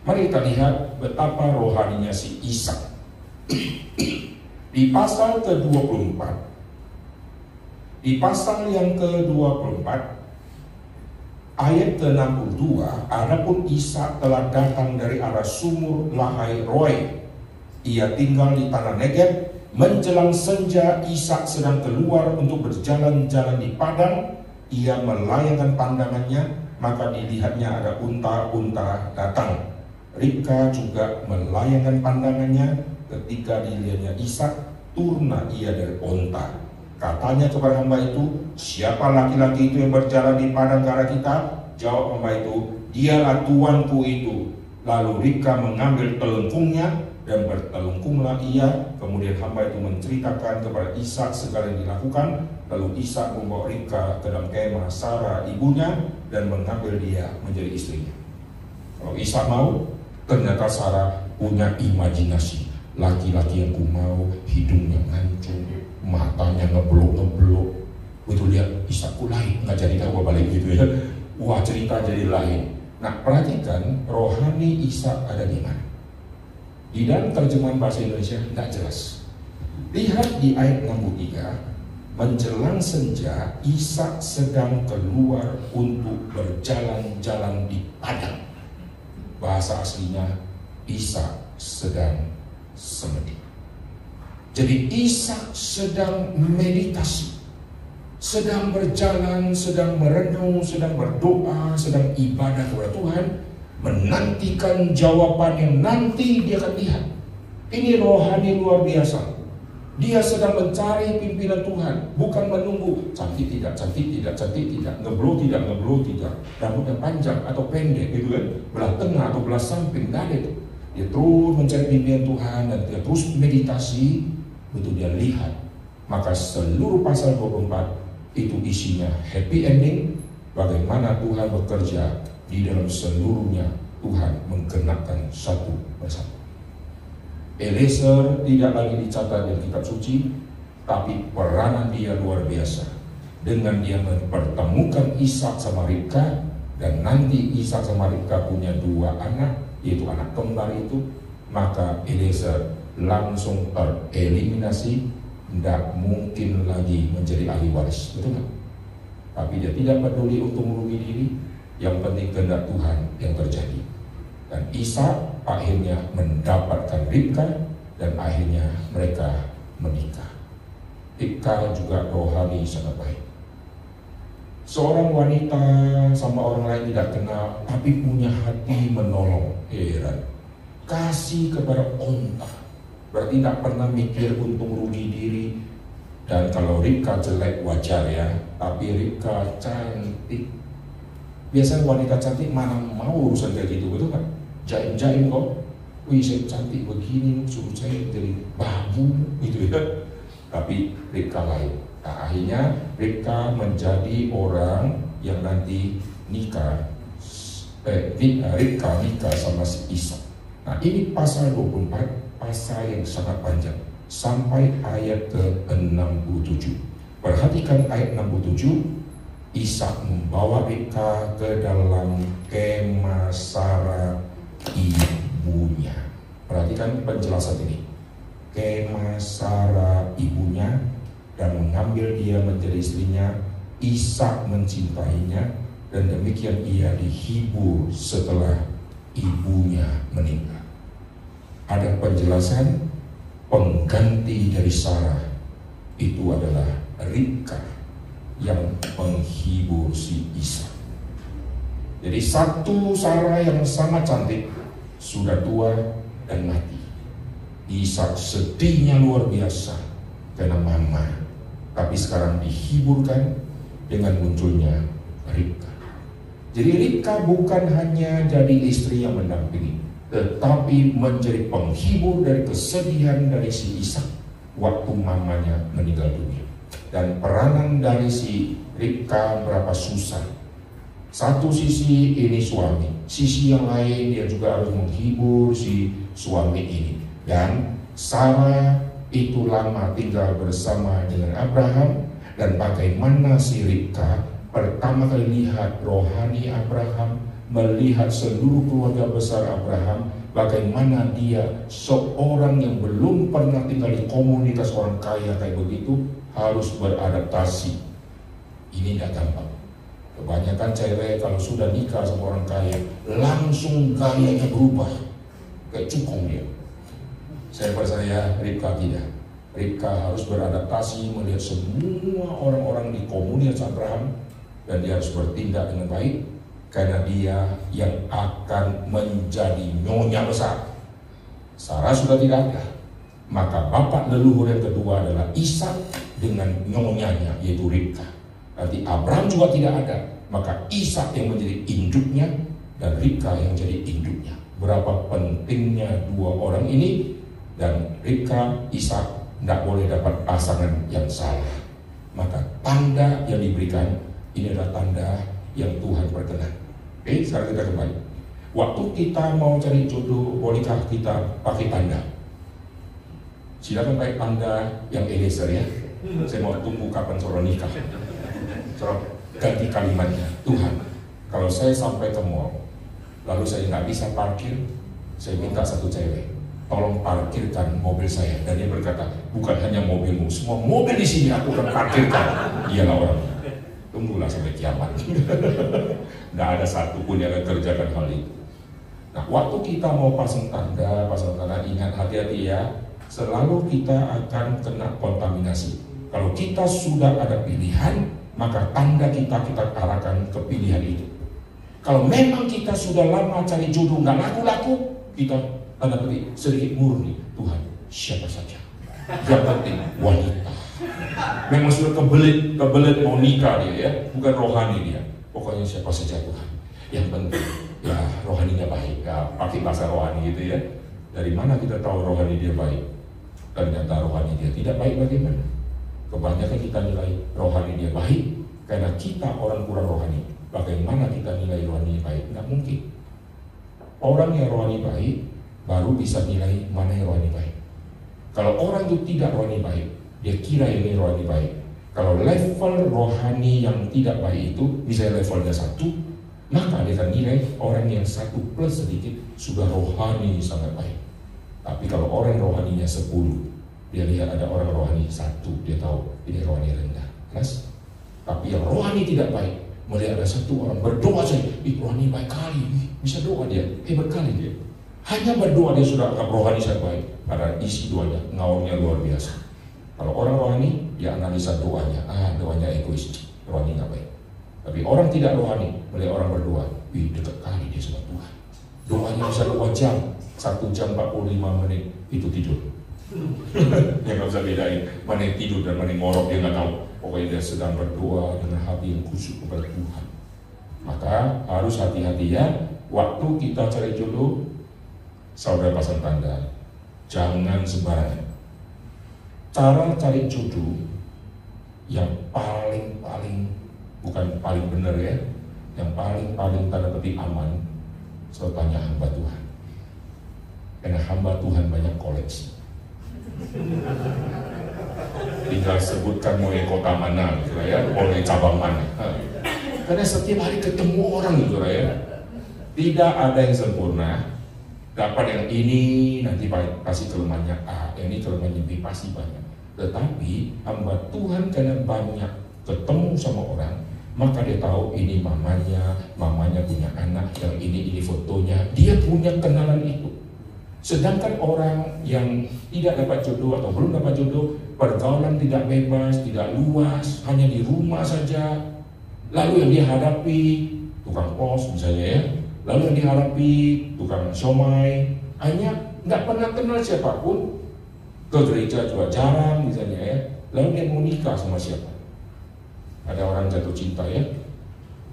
Mari kita lihat betapa rohaninya si Ishak. Di pasal ke-24, di pasal yang ke-24 ayat ke-62, adapun Ishak telah datang dari arah sumur Lahai Roi, ia tinggal di tanah Negeb. Menjelang senja Ishak sedang keluar untuk berjalan-jalan di padang, ia melayangkan pandangannya, maka dilihatnya ada unta-unta datang. Ribka juga melayangkan pandangannya, ketika dilihatnya Ishak, turunlah ia dari unta. Katanya kepada hamba itu, siapa laki-laki itu yang berjalan di padang ke arah kita? Jawab hamba itu, dialah tuanku itu. Lalu Ribka mengambil telengkungnya dan bertelungkunglah ia. Kemudian hamba itu menceritakan kepada Ishak segala yang dilakukan. Lalu Ishak membawa Ribka ke dalam kemah Sarah ibunya dan mengambil dia menjadi istrinya. Kalau Ishak mau, ternyata Sarah punya imajinasi. Laki-laki yang ku mau, hidungnya mancung, matanya ngeblok-ngeblok. Begitu lihat Ishakku lain, nggak jadi tahu balik gitu ya. Wah cerita jadi lain. Nah perhatikan rohani Ishak ada di mana? Di dalam terjemahan bahasa Indonesia tidak jelas. Lihat di ayat 63, menjelang senja Ishak sedang keluar untuk berjalan-jalan di padang. Bahasa aslinya Ishak sedang semedi. Jadi Ishak sedang meditasi, sedang berjalan, sedang merenung, sedang berdoa, sedang ibadah kepada Tuhan, menantikan jawaban yang nanti dia akan lihat. Ini rohani luar biasa. Dia sedang mencari pimpinan Tuhan, bukan menunggu cantik tidak, cantik tidak, cantik tidak, ngeblow tidak, ngeblow tidak, rambutnya panjang atau pendek, gitu kan, belah tengah atau belah samping, nggak ada itu. Dia terus mencari pimpinan Tuhan dan dia terus meditasi, betul dia lihat. Maka seluruh pasal 24 itu isinya happy ending, bagaimana Tuhan bekerja di dalam seluruhnya. Tuhan menggenakan satu persatu. Eliezer tidak lagi dicatat dalam kitab suci, tapi peranan dia luar biasa. Dengan dia mempertemukan Ishak sama Ribka, dan nanti Ishak sama Ribka punya dua anak, yaitu anak kembar itu, maka Eliezer langsung tereliminasi, tidak mungkin lagi menjadi ahli waris, betul nggak? Tapi dia tidak peduli untuk merugi diri, yang penting kehendak Tuhan yang terjadi. Dan Ishak akhirnya mendapatkan Ribka dan akhirnya mereka menikah. Ribka juga rohani sangat baik. Seorang wanita sama orang lain tidak kenal, tapi punya hati menolong. Heran. Kasih kepada onta. Berarti tidak pernah mikir untung rugi diri. Dan kalau Ribka jelek wajar ya, tapi Ribka cantik. Biasanya wanita cantik mana mau urusan kayak gitu, betul kan? Jaim-jaim kok, wih saya cantik begini, suruh saya jadi babu, gitu ya. Tapi Ribka lain. Nah, akhirnya Ribka menjadi orang yang nanti Ribka nikah sama si Ishak. Nah, ini pasal 24, pasal yang sangat panjang, sampai ayat ke-67. Perhatikan ayat 67. Ishak membawa Ribka ke dalam kemah Sarah ibunya. Perhatikan penjelasan ini. Kemah Sarah ibunya, dan mengambil dia menjadi istrinya. Ishak mencintainya, dan demikian ia dihibur setelah ibunya meninggal. Ada penjelasan pengganti dari Sarah itu adalah Ribka yang menghibur si Ishak. Jadi satu Sarah yang sangat cantik sudah tua dan mati. Ishak sedihnya luar biasa karena mama, tapi sekarang dihiburkan dengan munculnya Ribka. Jadi Ribka bukan hanya jadi istri yang mendampingi, tetapi menjadi penghibur dari kesedihan dari si Ishak waktu mamanya meninggal dunia. Dan peranan dari si Ribka berapa susah. Satu sisi ini suami, sisi yang lain dia juga harus menghibur si suami ini. Dan Sarah itu lama tinggal bersama dengan Abraham, dan bagaimana si Ribka pertama kali lihat rohani Abraham, melihat seluruh keluarga besar Abraham, bagaimana dia seorang yang belum pernah tinggal di komunitas orang kaya kayak begitu harus beradaptasi. Ini tidak gampang. Kebanyakan cewek kalau sudah nikah sama orang kaya langsung gayanya berubah, kayak cukong dia. Saya percaya Ribka tidak. Ribka harus beradaptasi melihat semua orang-orang di komunitas Abraham, dan dia harus bertindak dengan baik karena dia yang akan menjadi nyonya besar. Sarah sudah tidak ada, maka bapak leluhur yang kedua adalah Ishak dengan nyonyanya yaitu Ribka. Nanti Abraham juga tidak ada, maka Ishak yang menjadi induknya dan Ribka yang menjadi induknya. Berapa pentingnya dua orang ini, dan Ribka, Ishak tidak boleh dapat pasangan yang salah. Maka tanda yang diberikan ini adalah tanda yang Tuhan berkenan. Oke, sekarang kita kembali. Waktu kita mau cari jodoh, bolehkah kita pakai tanda? Silakan pakai tanda yang Eliezer ya. Saya mau tunggu kapan saudara nikah. Saudara ganti kalimatnya. Tuhan, kalau saya sampai ke mall, lalu saya nggak bisa parkir, saya minta satu cewek, tolong parkirkan mobil saya. Dan dia berkata, bukan hanya mobilmu, semua mobil di sini aku akan parkirkan. Dialah orang. Tunggulah sampai kiamat. Tidak ada satupun yang akan kerjakan hal itu. Nah, waktu kita mau pasang tanda, ingat hati-hati ya. selalu kita akan kena kontaminasi. Kalau kita sudah ada pilihan, maka tanda kita arahkan ke pilihan itu. Kalau memang kita sudah lama cari jodoh nggak laku-laku, kita tanda petik sedikit murni, Tuhan siapa saja, yang penting wanita. Memang sudah kebelet mau nikah dia ya, bukan rohani dia. Pokoknya siapa saja Tuhan, yang penting ya rohaninya baik. Ya, pakai bahasa rohani gitu ya. Dari mana kita tahu rohani dia baik? Ternyata rohani dia tidak baik bagaimana? Kebanyakan kita nilai rohani dia baik karena kita orang kurang rohani. Bagaimana kita nilai rohani baik? Nggak mungkin. Orang yang rohani baik baru bisa nilai mana yang rohani baik. Kalau orang itu tidak rohani baik, dia kira ini rohani baik. Kalau level rohani yang tidak baik itu misalnya levelnya 1, maka dia akan nilai orang yang 1 plus sedikit sudah rohani sangat baik. Tapi kalau orang rohaninya 10, dia lihat ada orang rohani 1, dia tahu ini rohani rendah. Jelas? Tapi yang rohani tidak baik, melihat ada 1 orang berdoa saja, rohani baik kali, bisa doa dia, hebat kali dia. Hanya berdoa dia sudah anggap rohani sangat baik. Pada isi doanya, ngaurnya luar biasa. Kalau orang rohani, dia analisa doanya, doanya egois, rohani nggak baik. Tapi orang tidak rohani, melihat orang berdoa, dekat kali dia sama Tuhan. Doanya bisa 2 jam, 1 jam 45 menit, itu tidur. Dia nggak bisa bedain mana yang tidur dan mana yang ngorok, dia nggak tahu. Pokoknya dia sedang berdoa dengan hati yang khusyuk kepada Tuhan. Maka harus hati-hati ya, waktu kita cari jodoh, saudara pasang tanda, jangan sembarangan. Cara cari jodoh yang paling bukan paling benar ya, yang paling tanda petik aman, selalu tanya hamba Tuhan. Karena hamba Tuhan banyak koleksi. Tinggal sebutkan mau yang kota mana gitu ya, mau yang cabang mana. Karena setiap hari ketemu orang gitu ya. Tidak ada yang sempurna. Dapat yang ini nanti pasti kelemahannya A, yang ini kelemahannya B pasti banyak. Tetapi hamba Tuhan karena banyak ketemu sama orang, maka dia tahu ini mamanya punya anak, yang ini fotonya, dia punya kenalan itu. Sedangkan orang yang tidak dapat jodoh atau belum dapat jodoh, pergaulan tidak bebas, tidak luas, hanya di rumah saja. Lalu yang dia hadapi tukang pos misalnya ya, lalu yang dihadapi tukang somai, hanya nggak pernah kenal siapapun, ke gereja juga jarang misalnya ya, lalu dia mau nikah sama siapa? Ada orang jatuh cinta ya,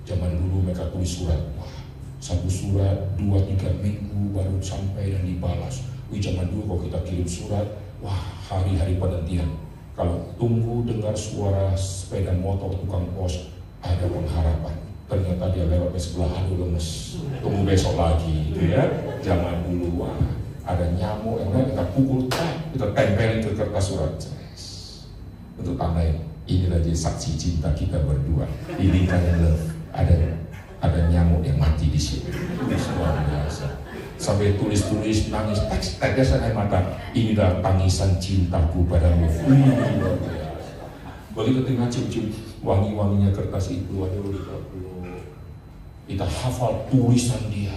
zaman dulu mereka tulis surat, wah 1 surat 2-3 minggu baru sampai dan dibalas. Zaman dulu kalau kita kirim surat, wah hari-hari penantian. Kalau tunggu dengar suara sepeda motor tukang pos, ada pengharapan. Ternyata dia lewat ke sebelah, aduh lemes, tunggu besok lagi gitu ya. Zaman dulu wah, ada nyamuk yang kita pukul, kita tempelin ke kertas surat. Untuk tandai ini lagi saksi cinta kita berdua. Ini kan ada nyamuk yang mati di sini. Luar biasa. Sampai tulis nangis, tetes air mata. Inilah tangisan cintaku padamu. Luar biasa. Begitu tengah cium-cium wangi-wanginya kertas itu, aduh kita hafal tulisan dia.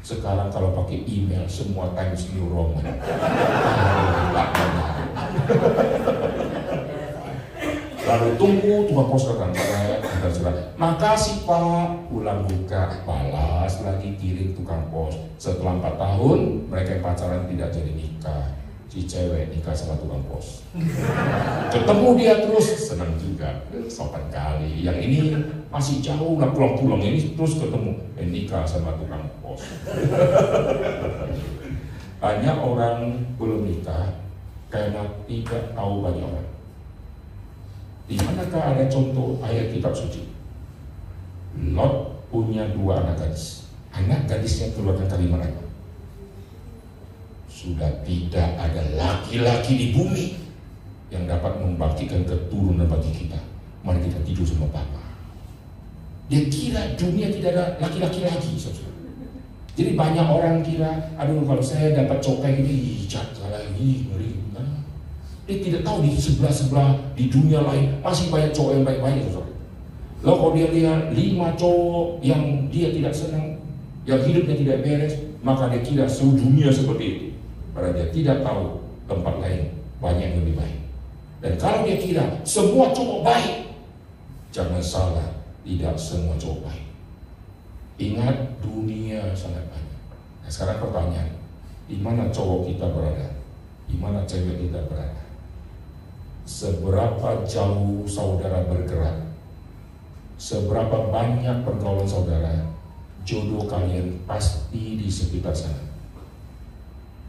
Sekarang kalau pakai email semua Times New Roman. Lalu tunggu tukang pos datang, makasih Pak, ulang buka, balas lagi kirim tukang pos. Setelah 4 tahun mereka yang pacaran tidak jadi nikah. Si cewek nikah sama tukang pos. Ketemu dia terus, senang juga, sopan kali. Yang ini masih jauh, nggak pulang-pulang, ini terus ketemu, nikah sama tukang pos. Banyak orang belum nikah karena tidak tahu banyak orang. Di manakah ada contoh ayat kitab suci? Lot punya 2 anak gadis. Anak gadisnya keluarkan kalimat apa? Sudah tidak ada laki-laki di bumi yang dapat membangkitkan keturunan bagi kita. Mari kita tidur sama Bapa. Dia kira dunia tidak ada laki-laki lagi. Jadi banyak orang kira, aduh kalau saya dapat cokai ini, jatuh lagi, ngeri. Dia tidak tahu di sebelah-sebelah di dunia lain masih banyak cowok yang baik-baik. Lalu kalau dia lihat 5 cowok yang dia tidak senang, yang hidupnya tidak beres, maka dia kira seluruh dunia seperti itu. Padahal dia tidak tahu tempat lain banyak yang lebih baik. Dan kalau dia kira semua cowok baik, jangan salah, tidak semua cowok baik. Ingat, dunia sangat banyak. Nah, sekarang pertanyaan, di mana cowok kita berada? Di mana cewek kita berada? Seberapa jauh saudara bergerak? Seberapa banyak pergaulan saudara? Jodoh kalian pasti di sekitar sana.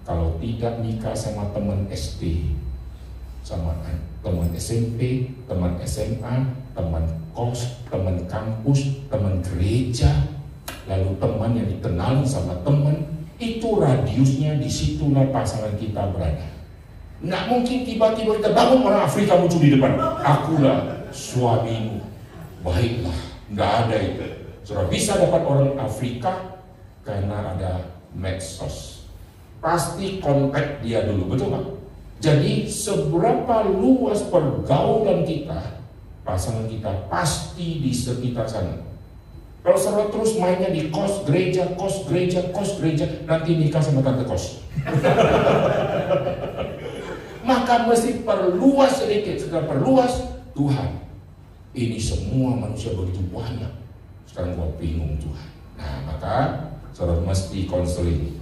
Kalau tidak nikah sama teman SD, sama teman SMP, teman SMA, teman kos, teman kampus, teman gereja, lalu teman yang dikenali sama teman, itu radiusnya, disitulah pasangan kita berada. Nggak mungkin tiba-tiba kita bangun orang Afrika muncul di depan, akulah suamimu. Baiklah, nggak ada itu. Sudah bisa dapat orang Afrika karena ada medsos. Pasti kontak dia dulu, betul Pak? Jadi seberapa luas pergaulan kita, pasangan kita pasti di sekitar sana. Kalau saudara terus mainnya di kos gereja, nanti nikah sama tante kos. Maka mesti perluas sedikit. Setelah perluas, Tuhan, ini semua manusia begitu banyak. Sekarang gua bingung Tuhan. Nah, maka saudara mesti konseling.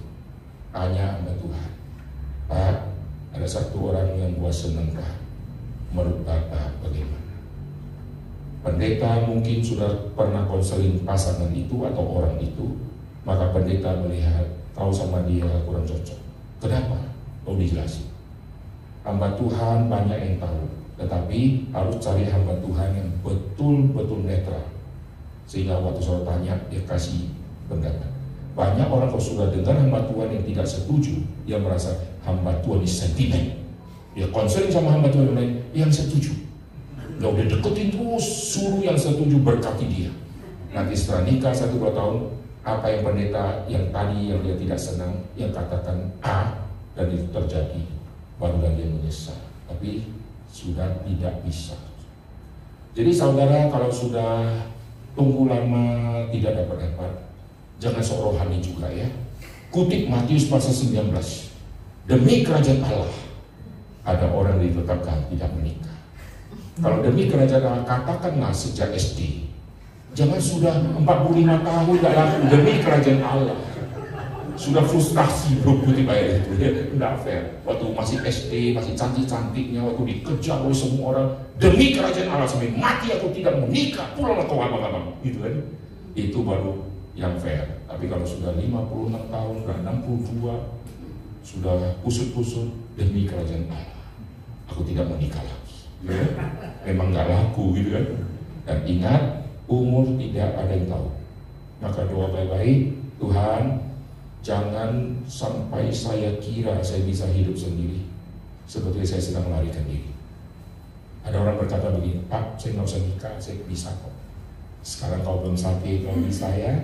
Tanya sama Tuhan. Pak, ada satu orang yang gua seneng Pak. Menurut Bapak bagaimana? Pendeta mungkin sudah pernah konseling pasangan itu atau orang itu. Maka pendeta melihat kau sama dia kurang cocok. Kenapa? Kau dijelasin. Hamba Tuhan banyak yang tahu, tetapi harus cari hamba Tuhan yang betul-betul netral. Sehingga waktu saya tanya, dia kasih pendapat. Banyak orang kalau sudah dengar hamba Tuhan yang tidak setuju, dia merasa hamba Tuhan ini sentimen. Dia konseling sama hamba Tuhan yang lain yang setuju. Kalau dia deketin terus, suruh yang setuju berkati dia. Nanti setelah nikah 1-2 tahun, apa yang pendeta yang tadi yang dia tidak senang, yang katakan A, dan itu terjadi, barulah dia menyesal. Tapi sudah tidak bisa. Jadi saudara, kalau sudah tunggu lama tidak dapat, jangan sok rohani juga ya. Kutip Matius pasal 19. Demi kerajaan Allah ada orang ditetapkan tidak menikah. Kalau demi kerajaan Allah, katakanlah sejak SD. Jangan sudah 45 tahun gak laku demi kerajaan Allah. Sudah frustasi bro, kutip ayat itu ya, tidak fair. Waktu masih SD, masih cantik-cantiknya, waktu dikejar oleh semua orang, demi kerajaan Allah sampai mati aku tidak mau nikah, pulanglah kau abang-abang, gitu kan? Itu baru yang fair. Tapi kalau sudah 56 tahun, sudah 62, sudah kusut-kusut demi kerajaan Allah, aku tidak mau nikah lagi. Ya? Memang nggak laku, gitu kan? Dan ingat, umur tidak ada yang tahu. Maka doa baik-baik, Tuhan, jangan sampai saya kira saya bisa hidup sendiri seperti saya sedang melarikan diri. Ada orang berkata begini, Pak, saya nggak usah nikah, saya bisa kok. Sekarang kau belum sakit, kau bisa ya.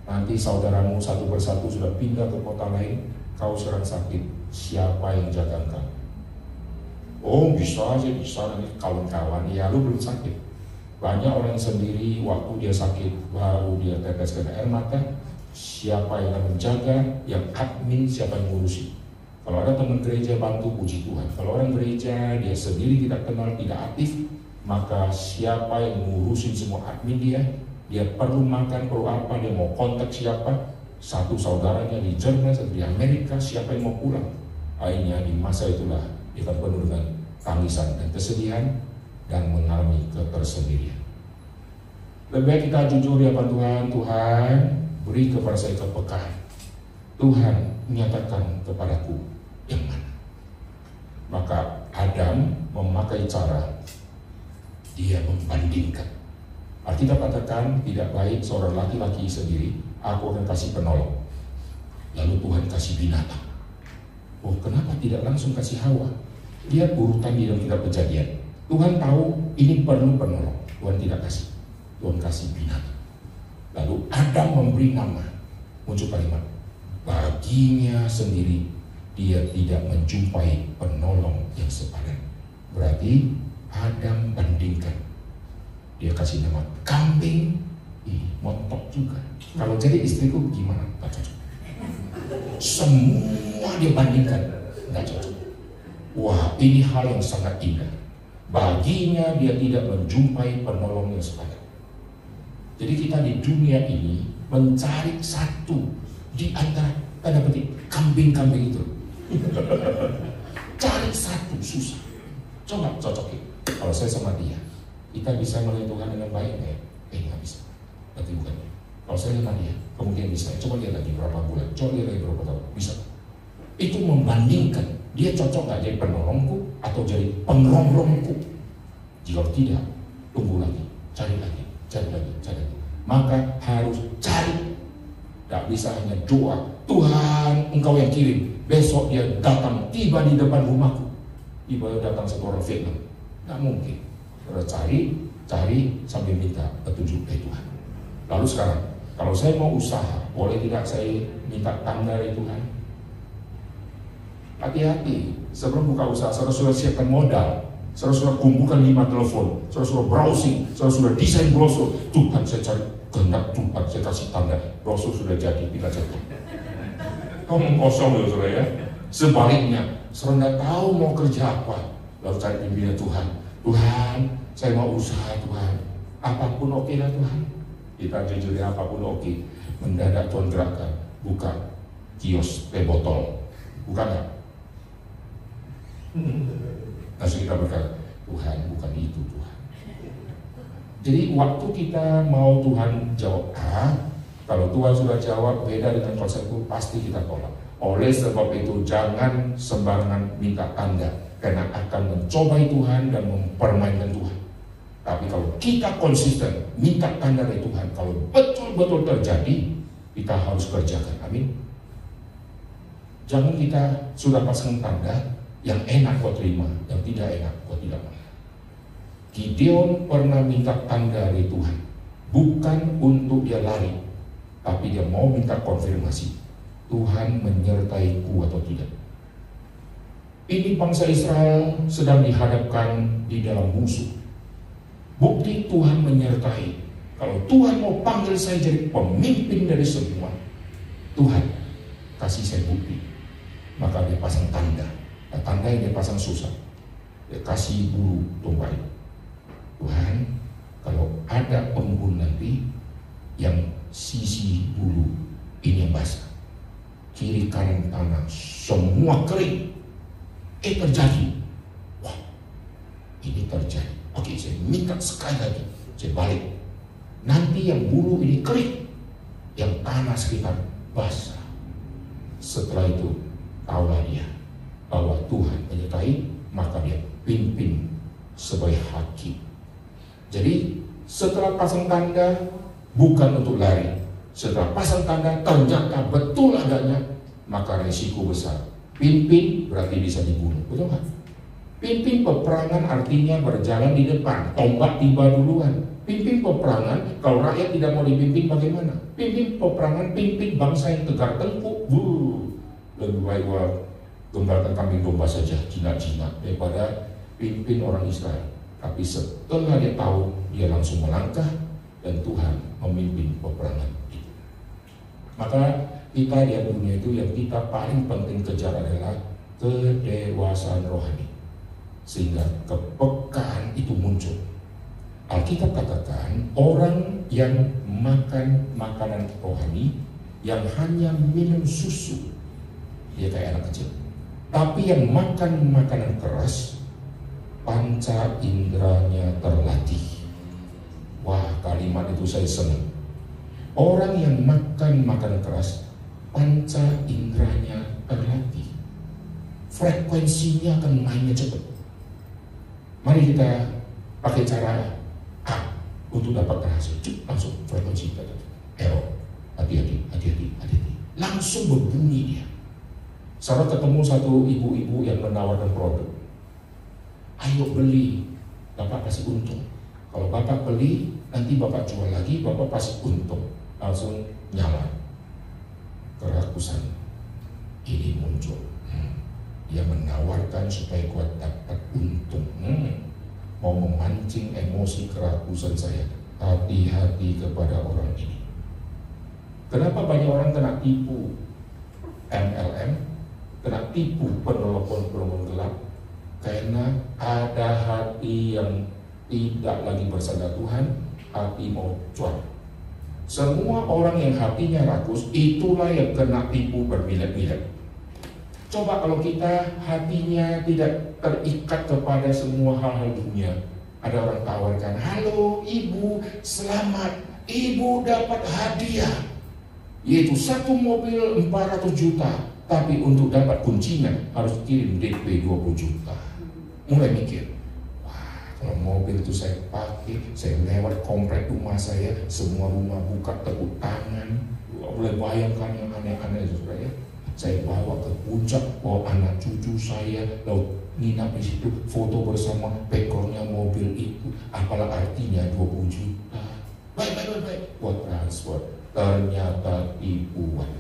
Nanti saudaramu satu persatu sudah pindah ke kota lain, kau serang sakit, siapa yang jaga engkau? Oh bisa, saya bisa, nanti kawan-kawan, ya lu belum sakit. Banyak orang sendiri, waktu dia sakit, baru dia teteskan air mata. Siapa yang akan menjaga, yang admin, siapa yang ngurusi. Kalau ada teman gereja bantu, puji Tuhan. Kalau orang gereja dia sendiri tidak kenal, tidak aktif, maka siapa yang ngurusin semua admin dia perlu makan, perlu apa, dia mau kontak siapa, satu saudaranya di Jerman, satu di Amerika, siapa yang mau pulang. Akhirnya di masa itulah dia akan penuh dengan tangisan dan kesedihan dan mengalami ketersendirian. Lebih baik kita jujur ya Tuhan, Tuhan beri kepada saya kepekaan. Tuhan menyatakan kepadaku yang mana. Maka Adam memakai cara dia membandingkan. Alkitab katakan tidak baik seorang laki-laki sendiri, aku akan kasih penolong. Lalu Tuhan kasih binatang. Oh, kenapa tidak langsung kasih Hawa? Lihat urutan di dalam kitab Kejadian. Tuhan tahu ini perlu penolong, Tuhan tidak kasih. Tuhan kasih binatang. Lalu Adam memberi nama, muncul kalimat, baginya sendiri dia tidak menjumpai penolong yang sepadan. Berarti Adam bandingkan, dia kasih nama kambing, montok juga. Kalau jadi istriku gimana? Gak cocok. Semua dia bandingkan, gak cocok. Wah, ini hal yang sangat indah. Baginya dia tidak menjumpai penolong yang sepadan. Jadi kita di dunia ini mencari satu di antara tanda petik kambing-kambing itu. Cari satu susah. Coba cocokin. Kalau saya sama dia, kita bisa melihat Tuhan dengan baik nggak? Nggak bisa. Berarti bukan. Kalau saya sama dia, kemungkinan bisa. Coba lihat lagi berapa bulan. Coba lihat lagi berapa tahun. Bisa. Itu membandingkan dia cocok nggak jadi penolongku atau jadi pengerongrongku. Jika tidak, tunggu lagi, cari lagi, cari lagi, cari lagi. Maka harus cari. Tidak bisa hanya doa, Tuhan engkau yang kirim. Besok dia datang tiba di depan rumahku. Tiba datang satu orang Vietnam. Tidak mungkin. Harus cari sambil minta petunjuk dari Tuhan. Lalu sekarang, kalau saya mau usaha, boleh tidak saya minta tanda dari Tuhan? Hati-hati, sebelum buka usaha, saudara siapkan modal. Saudara kumpulkan 5 telepon, saudara browsing, saudara desain brosur. Tuhan, saya cari kehendak Tuhan, saya kasih tanda. Brosur sudah jadi, kita jatuh. Ngomong kosong loh saudara ya. Sebaliknya, saudara nggak tahu mau kerja apa, lalu cari pimpinan Tuhan. Tuhan, saya mau usaha Tuhan. Apapun oke lah Tuhan. Kita jujur ya, apapun oke. Mendadak Tuhan gerakan, buka kios teh botol, bukan nggak? Langsung kita berkata, Tuhan bukan itu Tuhan. Jadi waktu kita mau Tuhan jawab A, kalau Tuhan sudah jawab beda dengan konsepku, pasti kita tolak. Oleh sebab itu jangan sembarangan minta tanda, karena akan mencobai Tuhan dan mempermainkan Tuhan. Tapi kalau kita konsisten minta tanda dari Tuhan, kalau betul-betul terjadi, kita harus kerjakan. Amin. Jangan kita sudah pasang tanda, yang enak kau terima, yang tidak enak kau tidak mau. Gideon pernah minta tanda dari Tuhan, bukan untuk dia lari, tapi dia mau minta konfirmasi, Tuhan menyertaiku atau tidak. Ini bangsa Israel sedang dihadapkan di dalam musuh. Bukti Tuhan menyertai. Kalau Tuhan mau panggil saya jadi pemimpin dari semua, Tuhan kasih saya bukti. Maka dia pasang tanda. Nah, tanda yang dia pasang susah. Dia kasih bulu domba itu. Tuhan, kalau ada embun nanti yang sisi bulu ini yang basah, kiri kanan tanah semua kering. Terjadi. Wah, ini terjadi. Oke, saya minta sekali lagi, saya balik. Nanti yang bulu ini kering, yang tanah sekitar basah. Setelah itu, tahulah dia bahwa Tuhan menyertai, maka dia pimpin sebagai hakim. Jadi setelah pasang tanda bukan untuk lari. Setelah pasang tanda ternyata betul adanya, maka resiko besar. Pimpin berarti bisa dibunuh, betul kan? Pimpin peperangan artinya berjalan di depan, tombak tiba duluan. Pimpin peperangan, kalau rakyat tidak mau dipimpin bagaimana? Pimpin peperangan, pimpin bangsa yang tegar tengkuk. Lebih baik gembalakan kambing domba saja, jinak-jinak, daripada pimpin orang Israel. Tapi setelah dia tahu, dia langsung melangkah dan Tuhan memimpin peperangan itu. Maka kita di dunia itu yang kita paling penting kejar adalah kedewasaan rohani, sehingga kepekaan itu muncul. Alkitab katakan orang yang makan makanan rohani, yang hanya minum susu, dia kayak anak kecil. Tapi yang makan makanan keras, panca inderanya terlatih. Wah, kalimat itu saya senang. Orang yang makan makanan keras, panca inderanya terlatih. Frekuensinya akan mainnya cepat. Mari kita pakai cara A untuk dapat berhasil. Langsung frekuensi kita error. Hati-hati, hati-hati, hati-hati. Langsung berbunyi dia. Saya ketemu satu ibu-ibu yang menawarkan produk. Ayo beli, Bapak kasih untung. Kalau Bapak beli, nanti Bapak jual lagi, Bapak pasti untung. Langsung nyala. Kerakusan ini muncul. Dia menawarkan supaya kuat dapat untung. Mau memancing emosi kerakusan saya. Hati-hati kepada orang ini. Kenapa banyak orang kena tipu MLM, kena tipu penelepon gelap? Karena ada hati yang tidak lagi bersandar Tuhan, hati mau cuan. Semua orang yang hatinya rakus, itulah yang kena tipu bermilet-milet. Coba kalau kita hatinya tidak terikat kepada semua hal-hal dunia. Ada orang tawarkan, halo ibu, selamat, ibu dapat hadiah, yaitu satu mobil 400 juta. Tapi untuk dapat kuncinya harus kirim DP 20 juta. Mulai mikir, wah kalau mobil itu saya pakai, saya lewat komplek rumah saya, semua rumah buka tepuk tangan. Boleh bayangkan yang aneh-aneh juga ya. Saya bawa ke puncak, bawa anak cucu saya, lalu nginap di situ, foto bersama pekornya mobil itu. Apalah artinya 20 juta. Baik, buat transfer. Ternyata tipuan.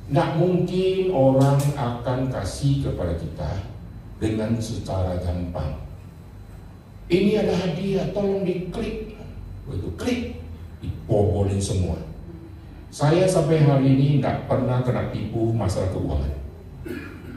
Nggak mungkin orang akan kasih kepada kita dengan secara gampang. Ini ada hadiah, tolong diklik. Begitu klik, dibobolin semua. Saya sampai hari ini nggak pernah kena tipu masalah keuangan.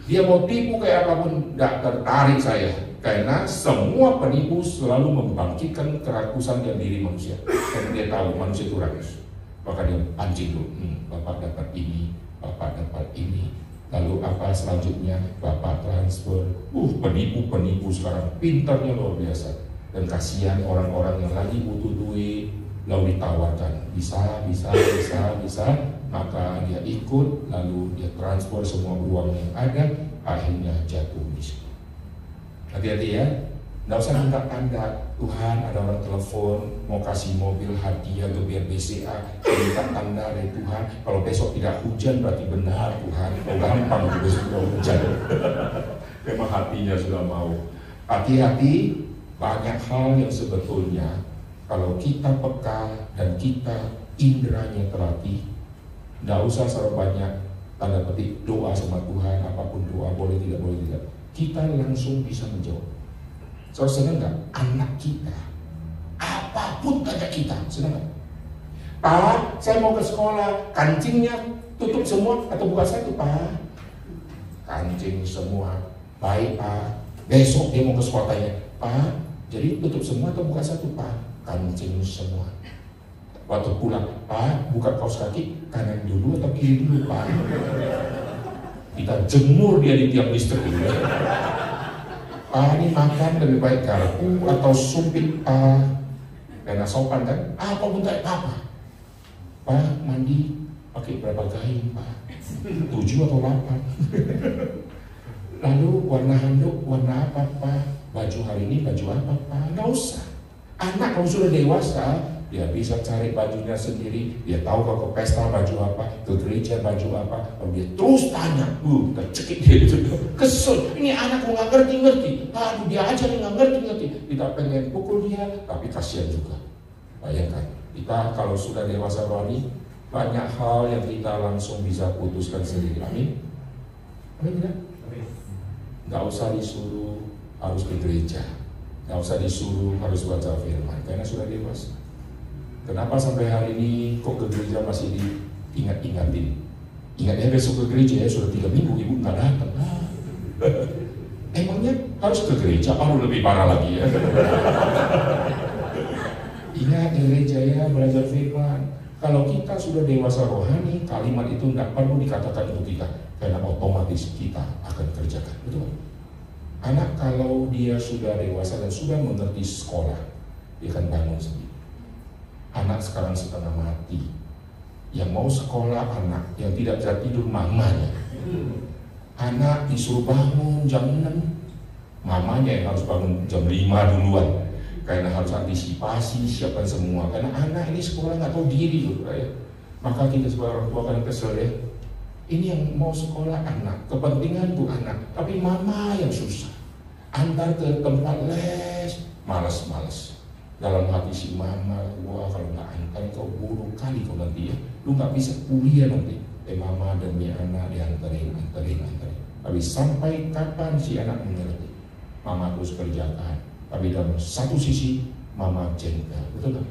Dia mau tipu kayak apapun, nggak tertarik saya. Karena semua penipu selalu membangkitkan kerakusan dalam diri manusia. Karena dia tahu manusia itu rakus. Maka dia pancing dulu, Bapak dapat ini, Bapak dapat ini. Lalu apa selanjutnya? Bapak transfer. Penipu-penipu sekarang pintarnya luar biasa. Dan kasihan orang-orang yang lagi butuh duit, lalu ditawarkan bisa. Maka dia ikut, lalu dia transfer semua uang yang ada, akhirnya jatuh miskin. Hati-hati ya. Nggak usah minta tanda, Tuhan ada orang telepon mau kasih mobil hadiah ke biar BCA, minta tanda dari Tuhan. Kalau besok tidak hujan berarti benar Tuhan. Gampang itu besok tidak hujan. Memang hatinya sudah mau. Hati-hati, banyak hal yang sebetulnya kalau kita peka dan kita inderanya terlatih, nggak usah terlalu banyak tanda petik doa sama Tuhan, apapun doa boleh tidak, kita langsung bisa menjawab. Saudara senang nggak? Anak kita, apapun tanya kita, senang nggak? Pak, saya mau ke sekolah, kancingnya tutup semua atau buka satu, Pak? Kancing semua. Baik, Pak. Besok dia mau ke sekolah tanya, Pak, jadi tutup semua atau buka satu, Pak? Kancing semua. Waktu pulang, Pak, buka kaos kaki kanan dulu atau kiri dulu, Pak? Kita jemur dia di tiang listrik dulu. Pak, ini makan lebih baik garpu atau sumpit, Pak? Karena sopan kan? Apa pun tak apa. Pak, mandi pakai berapa kain, Pak? 7 atau 8? Lalu warna handuk warna apa, Pak? Baju hari ini baju apa, Pak? Nggak usah. Anak kalau sudah dewasa, dia bisa cari bajunya sendiri. Dia tahu kalau ke pesta baju apa, ke gereja baju apa. Kalau dia terus tanya, tercekik dia gitu. Kesel, ini anakku nggak ngerti. Aduh, dia aja nggak ngerti. Kita pengen pukul dia, tapi kasihan juga. Bayangkan, kita kalau sudah dewasa rohani, banyak hal yang kita langsung bisa putuskan sendiri. Amin? Amin tidak? Nggak usah disuruh harus ke gereja, nggak usah disuruh harus baca firman, karena sudah dewasa. Kenapa sampai hari ini kok ke gereja masih diingat-ingatin? Ingatnya besok ke gereja ya, sudah 3 minggu ibu nggak datang. Emangnya harus ke gereja? Lebih parah lagi ya. Ingat ke gereja ya, belajar firman. Kalau kita sudah dewasa rohani, kalimat itu nggak perlu dikatakan untuk kita, karena otomatis kita akan kerjakan. Betul? Anak kalau dia sudah dewasa dan sudah mengerti sekolah, dia akan bangun sendiri. Anak sekarang setengah mati. Yang mau sekolah anak, yang tidak bisa tidur mamanya. Anak disuruh bangun jam 6, mamanya yang harus bangun jam 5 duluan. Karena harus antisipasi, siapkan semua. Karena anak ini sekolah nggak tahu diri loh, ya. Maka kita sebagai orang tua kan kesel ya. Ini yang mau sekolah anak, kepentingan tuh anak, tapi mama yang susah. Antar ke tempat les, malas. Dalam hati si mama, wah kalau nggak antar kau buruk kali kau nanti ya. Lu nggak bisa kuliah nanti. Mama demi anak diantarin. Tapi sampai kapan si anak mengerti? Mama terus kerjakan. Tapi dalam satu sisi, mama jengkel. Betul kan?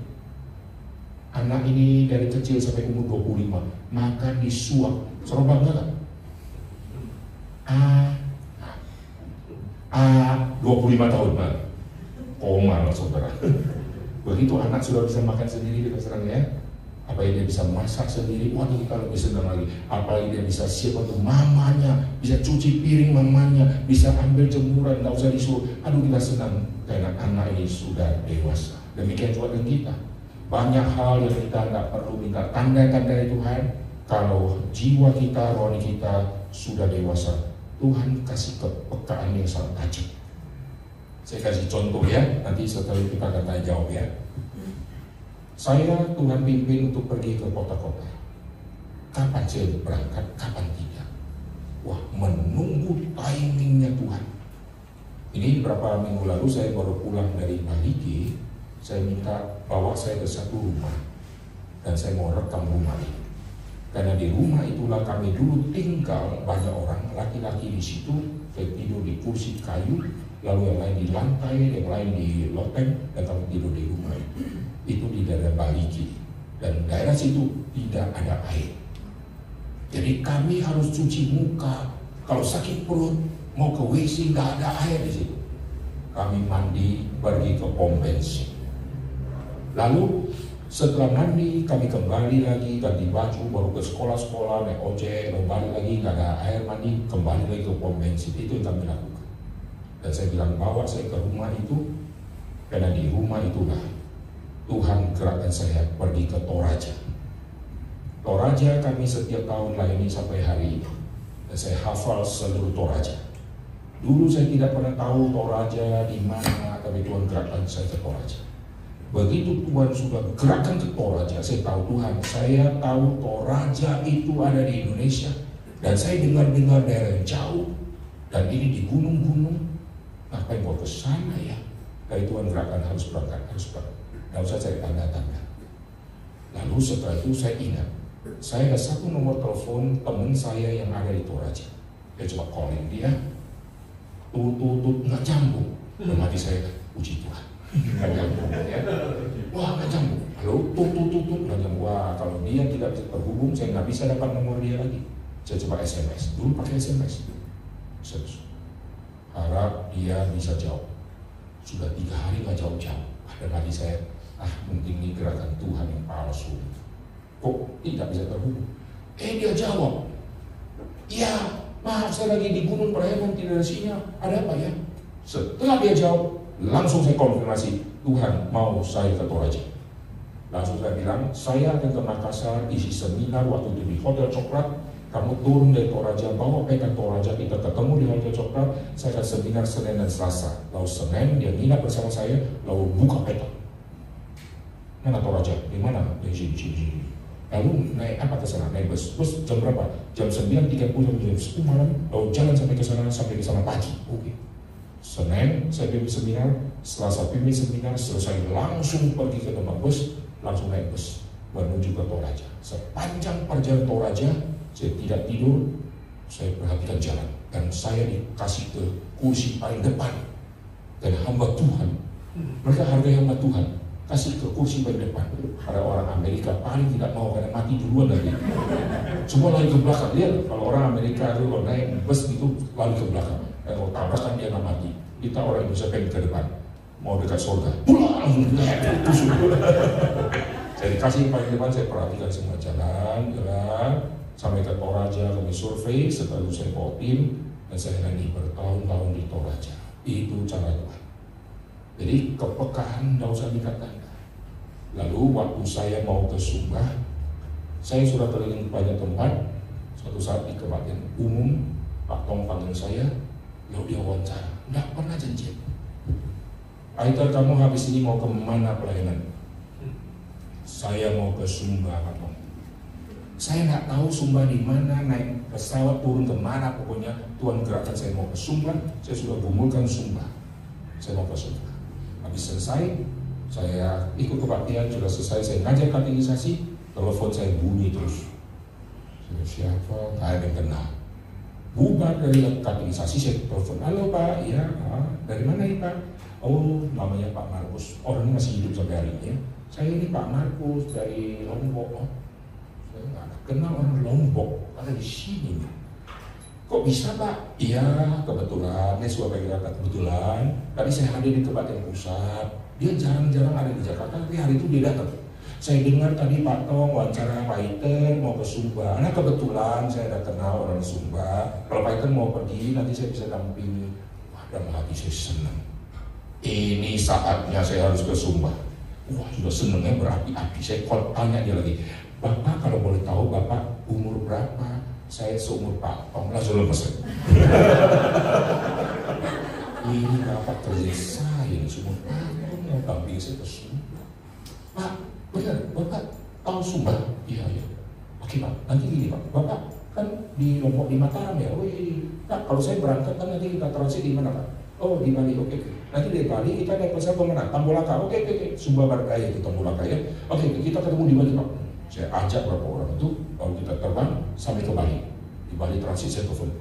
Anak ini dari kecil sampai umur 25 makan disuap. Seru bangga kan? 25 tahun, koma loh saudara. Begitu anak sudah bisa makan sendiri, kita serang ya. Apalagi dia bisa masak sendiri, waduh kita lebih senang lagi. Apalagi dia bisa siap untuk mamanya, bisa cuci piring mamanya, bisa ambil jemuran, nggak usah disuruh. Aduh kita senang karena anak ini sudah dewasa. Demikian juga dengan kita. Banyak hal yang kita nggak perlu minta tanda-tanda dari Tuhan. Kalau jiwa kita, rohani kita sudah dewasa, Tuhan kasih kepekaan yang sangat tajam. Saya kasih contoh ya, nanti setelah itu kita akan tanya jawab ya. Saya Tuhan pimpin untuk pergi ke kota-kota. Kapan saya berangkat, kapan tidak. Wah, menunggu timingnya Tuhan. Ini beberapa minggu lalu saya baru pulang dari Maliki. Saya minta bawa saya ke satu rumah dan saya mau rekam rumah itu. Karena di rumah itulah kami dulu tinggal, banyak orang, laki-laki di situ. Saya tidur di kursi kayu, lalu yang lain di lantai, yang lain di loteng, dan kami tidur di rumah itu. Itu di daerah Baliki, dan daerah situ tidak ada air. Jadi kami harus cuci muka. Kalau sakit perut mau ke WC nggak ada air di situ. Kami mandi pergi ke pom bensin. Lalu setelah mandi kami kembali lagi ganti baju, baru ke sekolah-sekolah naik ojek, lalu balik lagi nggak ada air mandi, kembali lagi ke pom bensin. Itu yang kami lakukan. Dan saya bilang bawa saya ke rumah itu, karena di rumah itulah Tuhan gerakkan saya pergi ke Toraja. Toraja kami setiap tahun layani sampai hari ini. Dan saya hafal seluruh Toraja. Dulu saya tidak pernah tahu Toraja di mana, tapi Tuhan gerakkan saya ke Toraja. Begitu Tuhan sudah gerakkan ke Toraja, saya tahu Tuhan, saya tahu Toraja itu ada di Indonesia. Dan saya dengar-dengar daerah yang jauh. Dan ini di gunung-gunung. Ngapain mau ke sana ya? Dari Tuhan gerakkan harus berangkat, harus berangkat. Nggak usah cari tanda-tanda. Lalu setelah itu saya ingat, saya ada satu nomor telepon teman saya yang ada di Toraja. Saya coba calling dia, tutut nggak nyambung. Dalam hati saya, puji Tuhan, nggak nyambung ya. Wah nggak nyambung. Lalu tutut nggak nyambung. Wah kalau dia tidak bisa terhubung, saya nggak bisa dapat nomor dia lagi. Saya coba SMS. Dulu pakai SMS. Harap dia bisa jawab. Sudah 3 hari nggak jawab-jawab. Dan hati saya, mungkin ini gerakan Tuhan yang palsu. Kok tidak bisa terhubung? Dia jawab, iya maaf saya lagi di gunung Perayaman tidak ada sinyal. Ada apa ya? Setelah dia jawab, langsung saya konfirmasi, Tuhan mau saya ke Toraja. Langsung saya bilang, saya akan ke Makassar isi seminar waktu itu di Hotel Coklat. Kamu turun dari Toraja, bawa peta Toraja, kita ketemu di Hotel Coklat. Saya akan seminar Senin dan Selasa. Lalu Senin dia nginap bersama saya, lalu buka peta. Mana Toraja? Di mana? Di sini. Lalu naik apa ke sana? Naik bus. Bus jam berapa? Jam 9.30 sampai jam 10 malam. Lalu jalan sampai ke sana pagi. Oke. Senin saya pimpin seminar, Selasa pimpin seminar, selesai langsung pergi ke tempat bus, langsung naik bus menuju ke Toraja. Sepanjang perjalanan Toraja saya tidak tidur, saya perhatikan jalan, dan saya dikasih ke kursi paling depan. Dan hamba Tuhan, mereka hargai hamba Tuhan, kasih ke kursi paling depan. Ada orang Amerika paling tidak mau karena mati duluan lagi. Semua lari ke belakang. Lihat kalau orang Amerika itu kalau naik bus itu lari ke belakang. Kalau tabrakan dia nggak mati. Kita orang Indonesia pengen ke depan, mau dekat surga, pulang langsung Saya dikasih paling depan, saya perhatikan semua jalan. Sampai ke Toraja, kami survei, setelah itu saya bawa tim, dan saya nyanyi bertahun-tahun di Toraja. Itu cara Tuhan. Jadi kepekaan tidak usah dikatakan. Lalu waktu saya mau ke Sumba, saya sudah keliling banyak tempat. Suatu saat di kebaktian umum, Pak Tong panggil saya, lalu dia wawancara, tidak pernah janji. Aita, kamu habis ini mau ke mana pelayanan? Saya mau ke Sumba, Pak Tong. Saya nggak tahu Sumba di mana, naik pesawat turun ke mana, pokoknya Tuhan gerakkan saya mau ke Sumba. Saya sudah gumulkan Sumba, saya mau ke Sumba. Habis selesai, saya ikut kebaktian, sudah selesai, saya ngajar katekisasi, telepon saya bunyi terus. Saya siapa? Nggak ada yang kenal. Bubar dari katekisasi, saya telepon, halo Pak, ya, dari mana ya Pak? Oh, namanya Pak Markus, orangnya masih hidup sampai hari ini. Saya ini Pak Markus dari Lombok. Saya nggak kenal orang Lombok, ada di sini. Kok bisa Pak? Iya, kebetulan, saya suka kata kebetulan. Tadi saya hadir di Kabupaten Pusat. Dia jarang-jarang ada di Jakarta, tapi hari itu dia datang. Saya dengar tadi Pak Tong wawancara Pak Iten mau ke Sumba. Nah kebetulan saya ada kenal orang Sumba. Kalau Pak Iten mau pergi, nanti saya bisa dampingi. Wah, dalam hati saya senang. Ini saatnya saya harus ke Sumba. Wah, sudah senangnya berapi-api. Saya tanya dia lagi, Bapak kalau boleh tahu Bapak umur berapa? Saya seumur Pak Tong, langsung lemes. Ini Bapak kerja saya seumur Pak Tong yang dampingi saya ke Sumba. Pak, benar, Bapak tahu Sumba? Iya, iya. Oke Pak, nanti gini Pak, Bapak kan di Lombok di Mataram ya. Wih, Pak, kalau saya berangkat kan nanti kita transit di mana Pak? Oh di Bali, oke. Nanti dari Bali kita naik pesawat ke mana? Tambolaka, oke. Sumba Barat Daya itu Tambolaka ya. Oke, kita ketemu di Bali Pak. Saya ajak beberapa orang itu, lalu kita terbang sampai ke Bali. Di Bali transit saya telepon.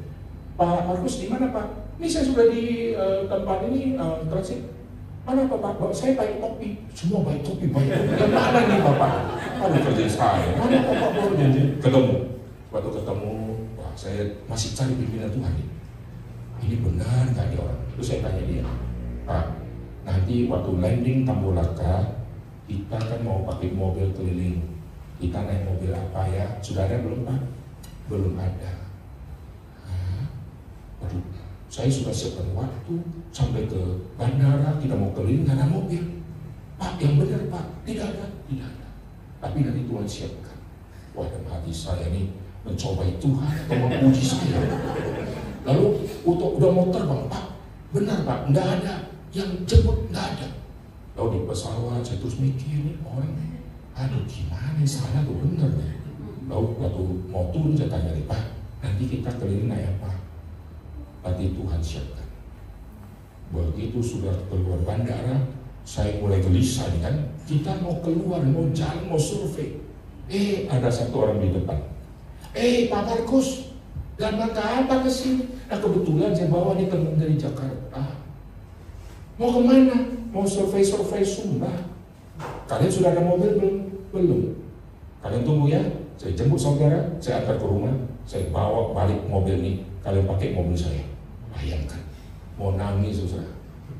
Pak Markus di mana Pak? Ini saya sudah di tempat ini transit. Mana Bapak? Saya pakai topi. Semua pakai topi. Yang mana nih Bapak? Aduh kerja saya. Mana Bapak baru janji? Ketemu. Waktu ketemu, wah saya masih cari pimpinan Tuhan. Ini benar nggak dia orang? Terus saya tanya dia, Pak, nanti waktu landing Tambolaka, kita kan mau pakai mobil keliling. Kita naik mobil apa ya? Sudah ada belum Pak? Belum ada. Aduh, saya sudah siapkan waktu sampai ke bandara, kita mau keliling nggak ada mobil. Pak, yang benar Pak, tidak ada. Tapi nanti Tuhan siapkan. Wah, dalam hati saya ini mencobai Tuhan atau memuji saya. Lalu udah mau terbang, Pak, benar Pak, nggak ada. Yang jemput nggak ada. Lalu di pesawat saya terus mikir orang, aduh gimana salah tuh bener nih. Lalu waktu mau turun saya tanya nih, Pak, nanti kita keliling naik apa? Nanti Tuhan siapkan. Begitu sudah keluar bandara, saya mulai gelisah kan. Kita mau keluar, mau jalan, mau survei. Ada satu orang di depan. Pak Markus, dan maka apa ke sini? Nah kebetulan saya bawa dia teman dari Jakarta. Mau kemana? Mau survei Sumba. Kalian sudah ada mobil belum? Belum. Kalian tunggu ya. Saya jemput saudara, saya antar ke rumah, saya bawa balik mobil ini. Kalian pakai mobil saya. Bayangkan, mau nangis susah.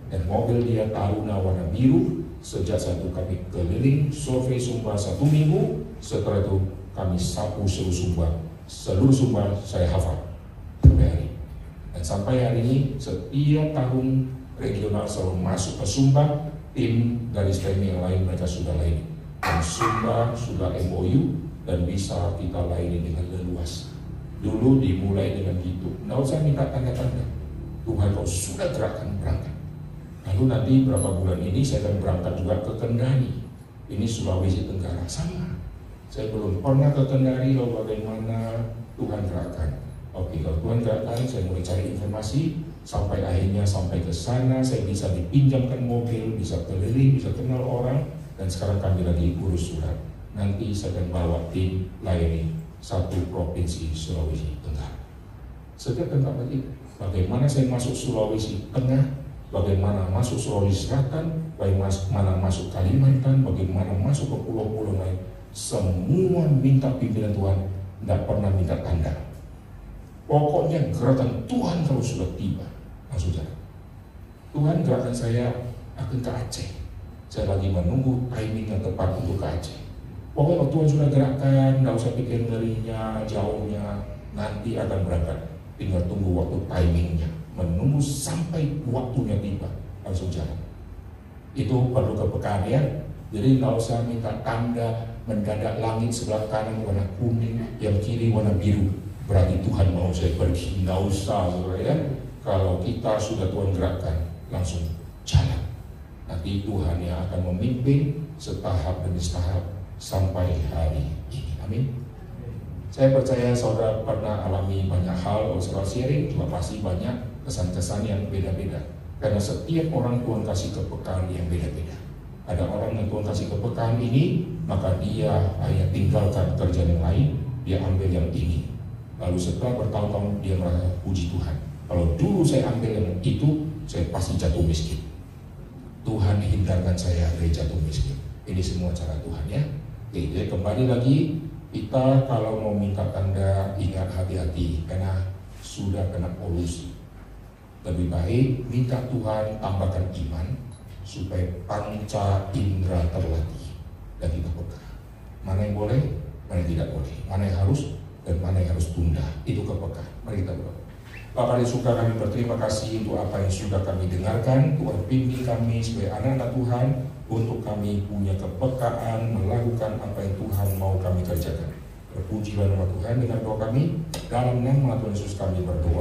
Dan mobil dia Taruna warna biru. Sejak satu kami keliling survei Sumba 1 minggu. Setelah itu kami sapu seluruh Sumba saya hafal sampai hari. Dan sampai hari ini setiap tahun regional selalu masuk ke Sumba. Tim dari STEMI yang lain mereka sudah lain. Dan Sumba sudah MOU dan bisa kita layani dengan leluasa. Dulu dimulai dengan gitu, nggak usah minta tanda-tanda. Tuhan kau sudah gerakan berangkat. Lalu nanti berapa bulan ini saya akan berangkat juga ke Kendari. Ini Sulawesi Tenggara sama. Saya belum pernah ke Kendari, lalu bagaimana Tuhan gerakan. Oke, kalau Tuhan gerakan, saya mulai cari informasi. Sampai akhirnya sampai ke sana, saya bisa dipinjamkan mobil, bisa keliling, bisa kenal orang. Dan sekarang kami lagi urus surat. Nanti saya akan bawa tim layani satu provinsi Sulawesi Tenggara. Setiap tempat itu, bagaimana saya masuk Sulawesi Tengah, bagaimana masuk Sulawesi Selatan, bagaimana masuk Kalimantan, bagaimana masuk ke pulau-pulau lain, semua minta pimpinan Tuhan, tidak pernah minta tanda. Pokoknya gerakan Tuhan kalau sudah tiba, langsung jalan. Tuhan gerakan saya akan ke Aceh. Saya lagi menunggu timing yang tepat untuk ke Aceh. Pokoknya kalau Tuhan sudah gerakan, nggak usah pikir ngerinya, jauhnya, nanti akan berangkat. Tinggal tunggu waktu timingnya, menunggu sampai waktunya tiba, langsung jalan. Itu perlu kepekaan ya. Jadi nggak usah minta tanda mendadak langit sebelah kanan warna kuning, yang kiri warna biru. Berarti Tuhan mau saya pergi, nggak usah, saudara ya. Kalau kita sudah Tuhan gerakkan, langsung jalan. Nanti Tuhan yang akan memimpin setahap demi setahap sampai hari ini. Amin. Saya percaya saudara pernah alami banyak hal, kalau saudara sharing juga pasti banyak kesan-kesan yang beda-beda. Karena setiap orang Tuhan kasih kepekaan yang beda-beda. Ada orang yang Tuhan kasih kepekaan ini, maka dia hanya tinggalkan kerjaan yang lain, dia ambil yang ini. Lalu setelah bertahun-tahun dia merasa puji Tuhan. Kalau dulu saya ambil yang itu, saya pasti jatuh miskin. Tuhan hindarkan saya dari jatuh miskin. Ini semua cara Tuhan ya. Oke, jadi kembali lagi, kita kalau mau minta tanda ingat hati-hati, karena sudah kena polusi. Lebih baik minta Tuhan tambahkan iman supaya panca indera terlatih dan kita peka. Mana yang boleh, mana yang tidak boleh, mana yang harus dan mana yang harus tunda. Itu kepekaan. Mari kita berdoa. Bapa di surga, kami berterima kasih untuk apa yang sudah kami dengarkan. Tuhan bimbing kami sebagai anak-anak Tuhan untuk kami punya kepekaan melakukan apa yang Tuhan mau kami kerjakan. Terpujilah nama Tuhan. Dengan doa kami dalam nama Tuhan Yesus kami berdoa.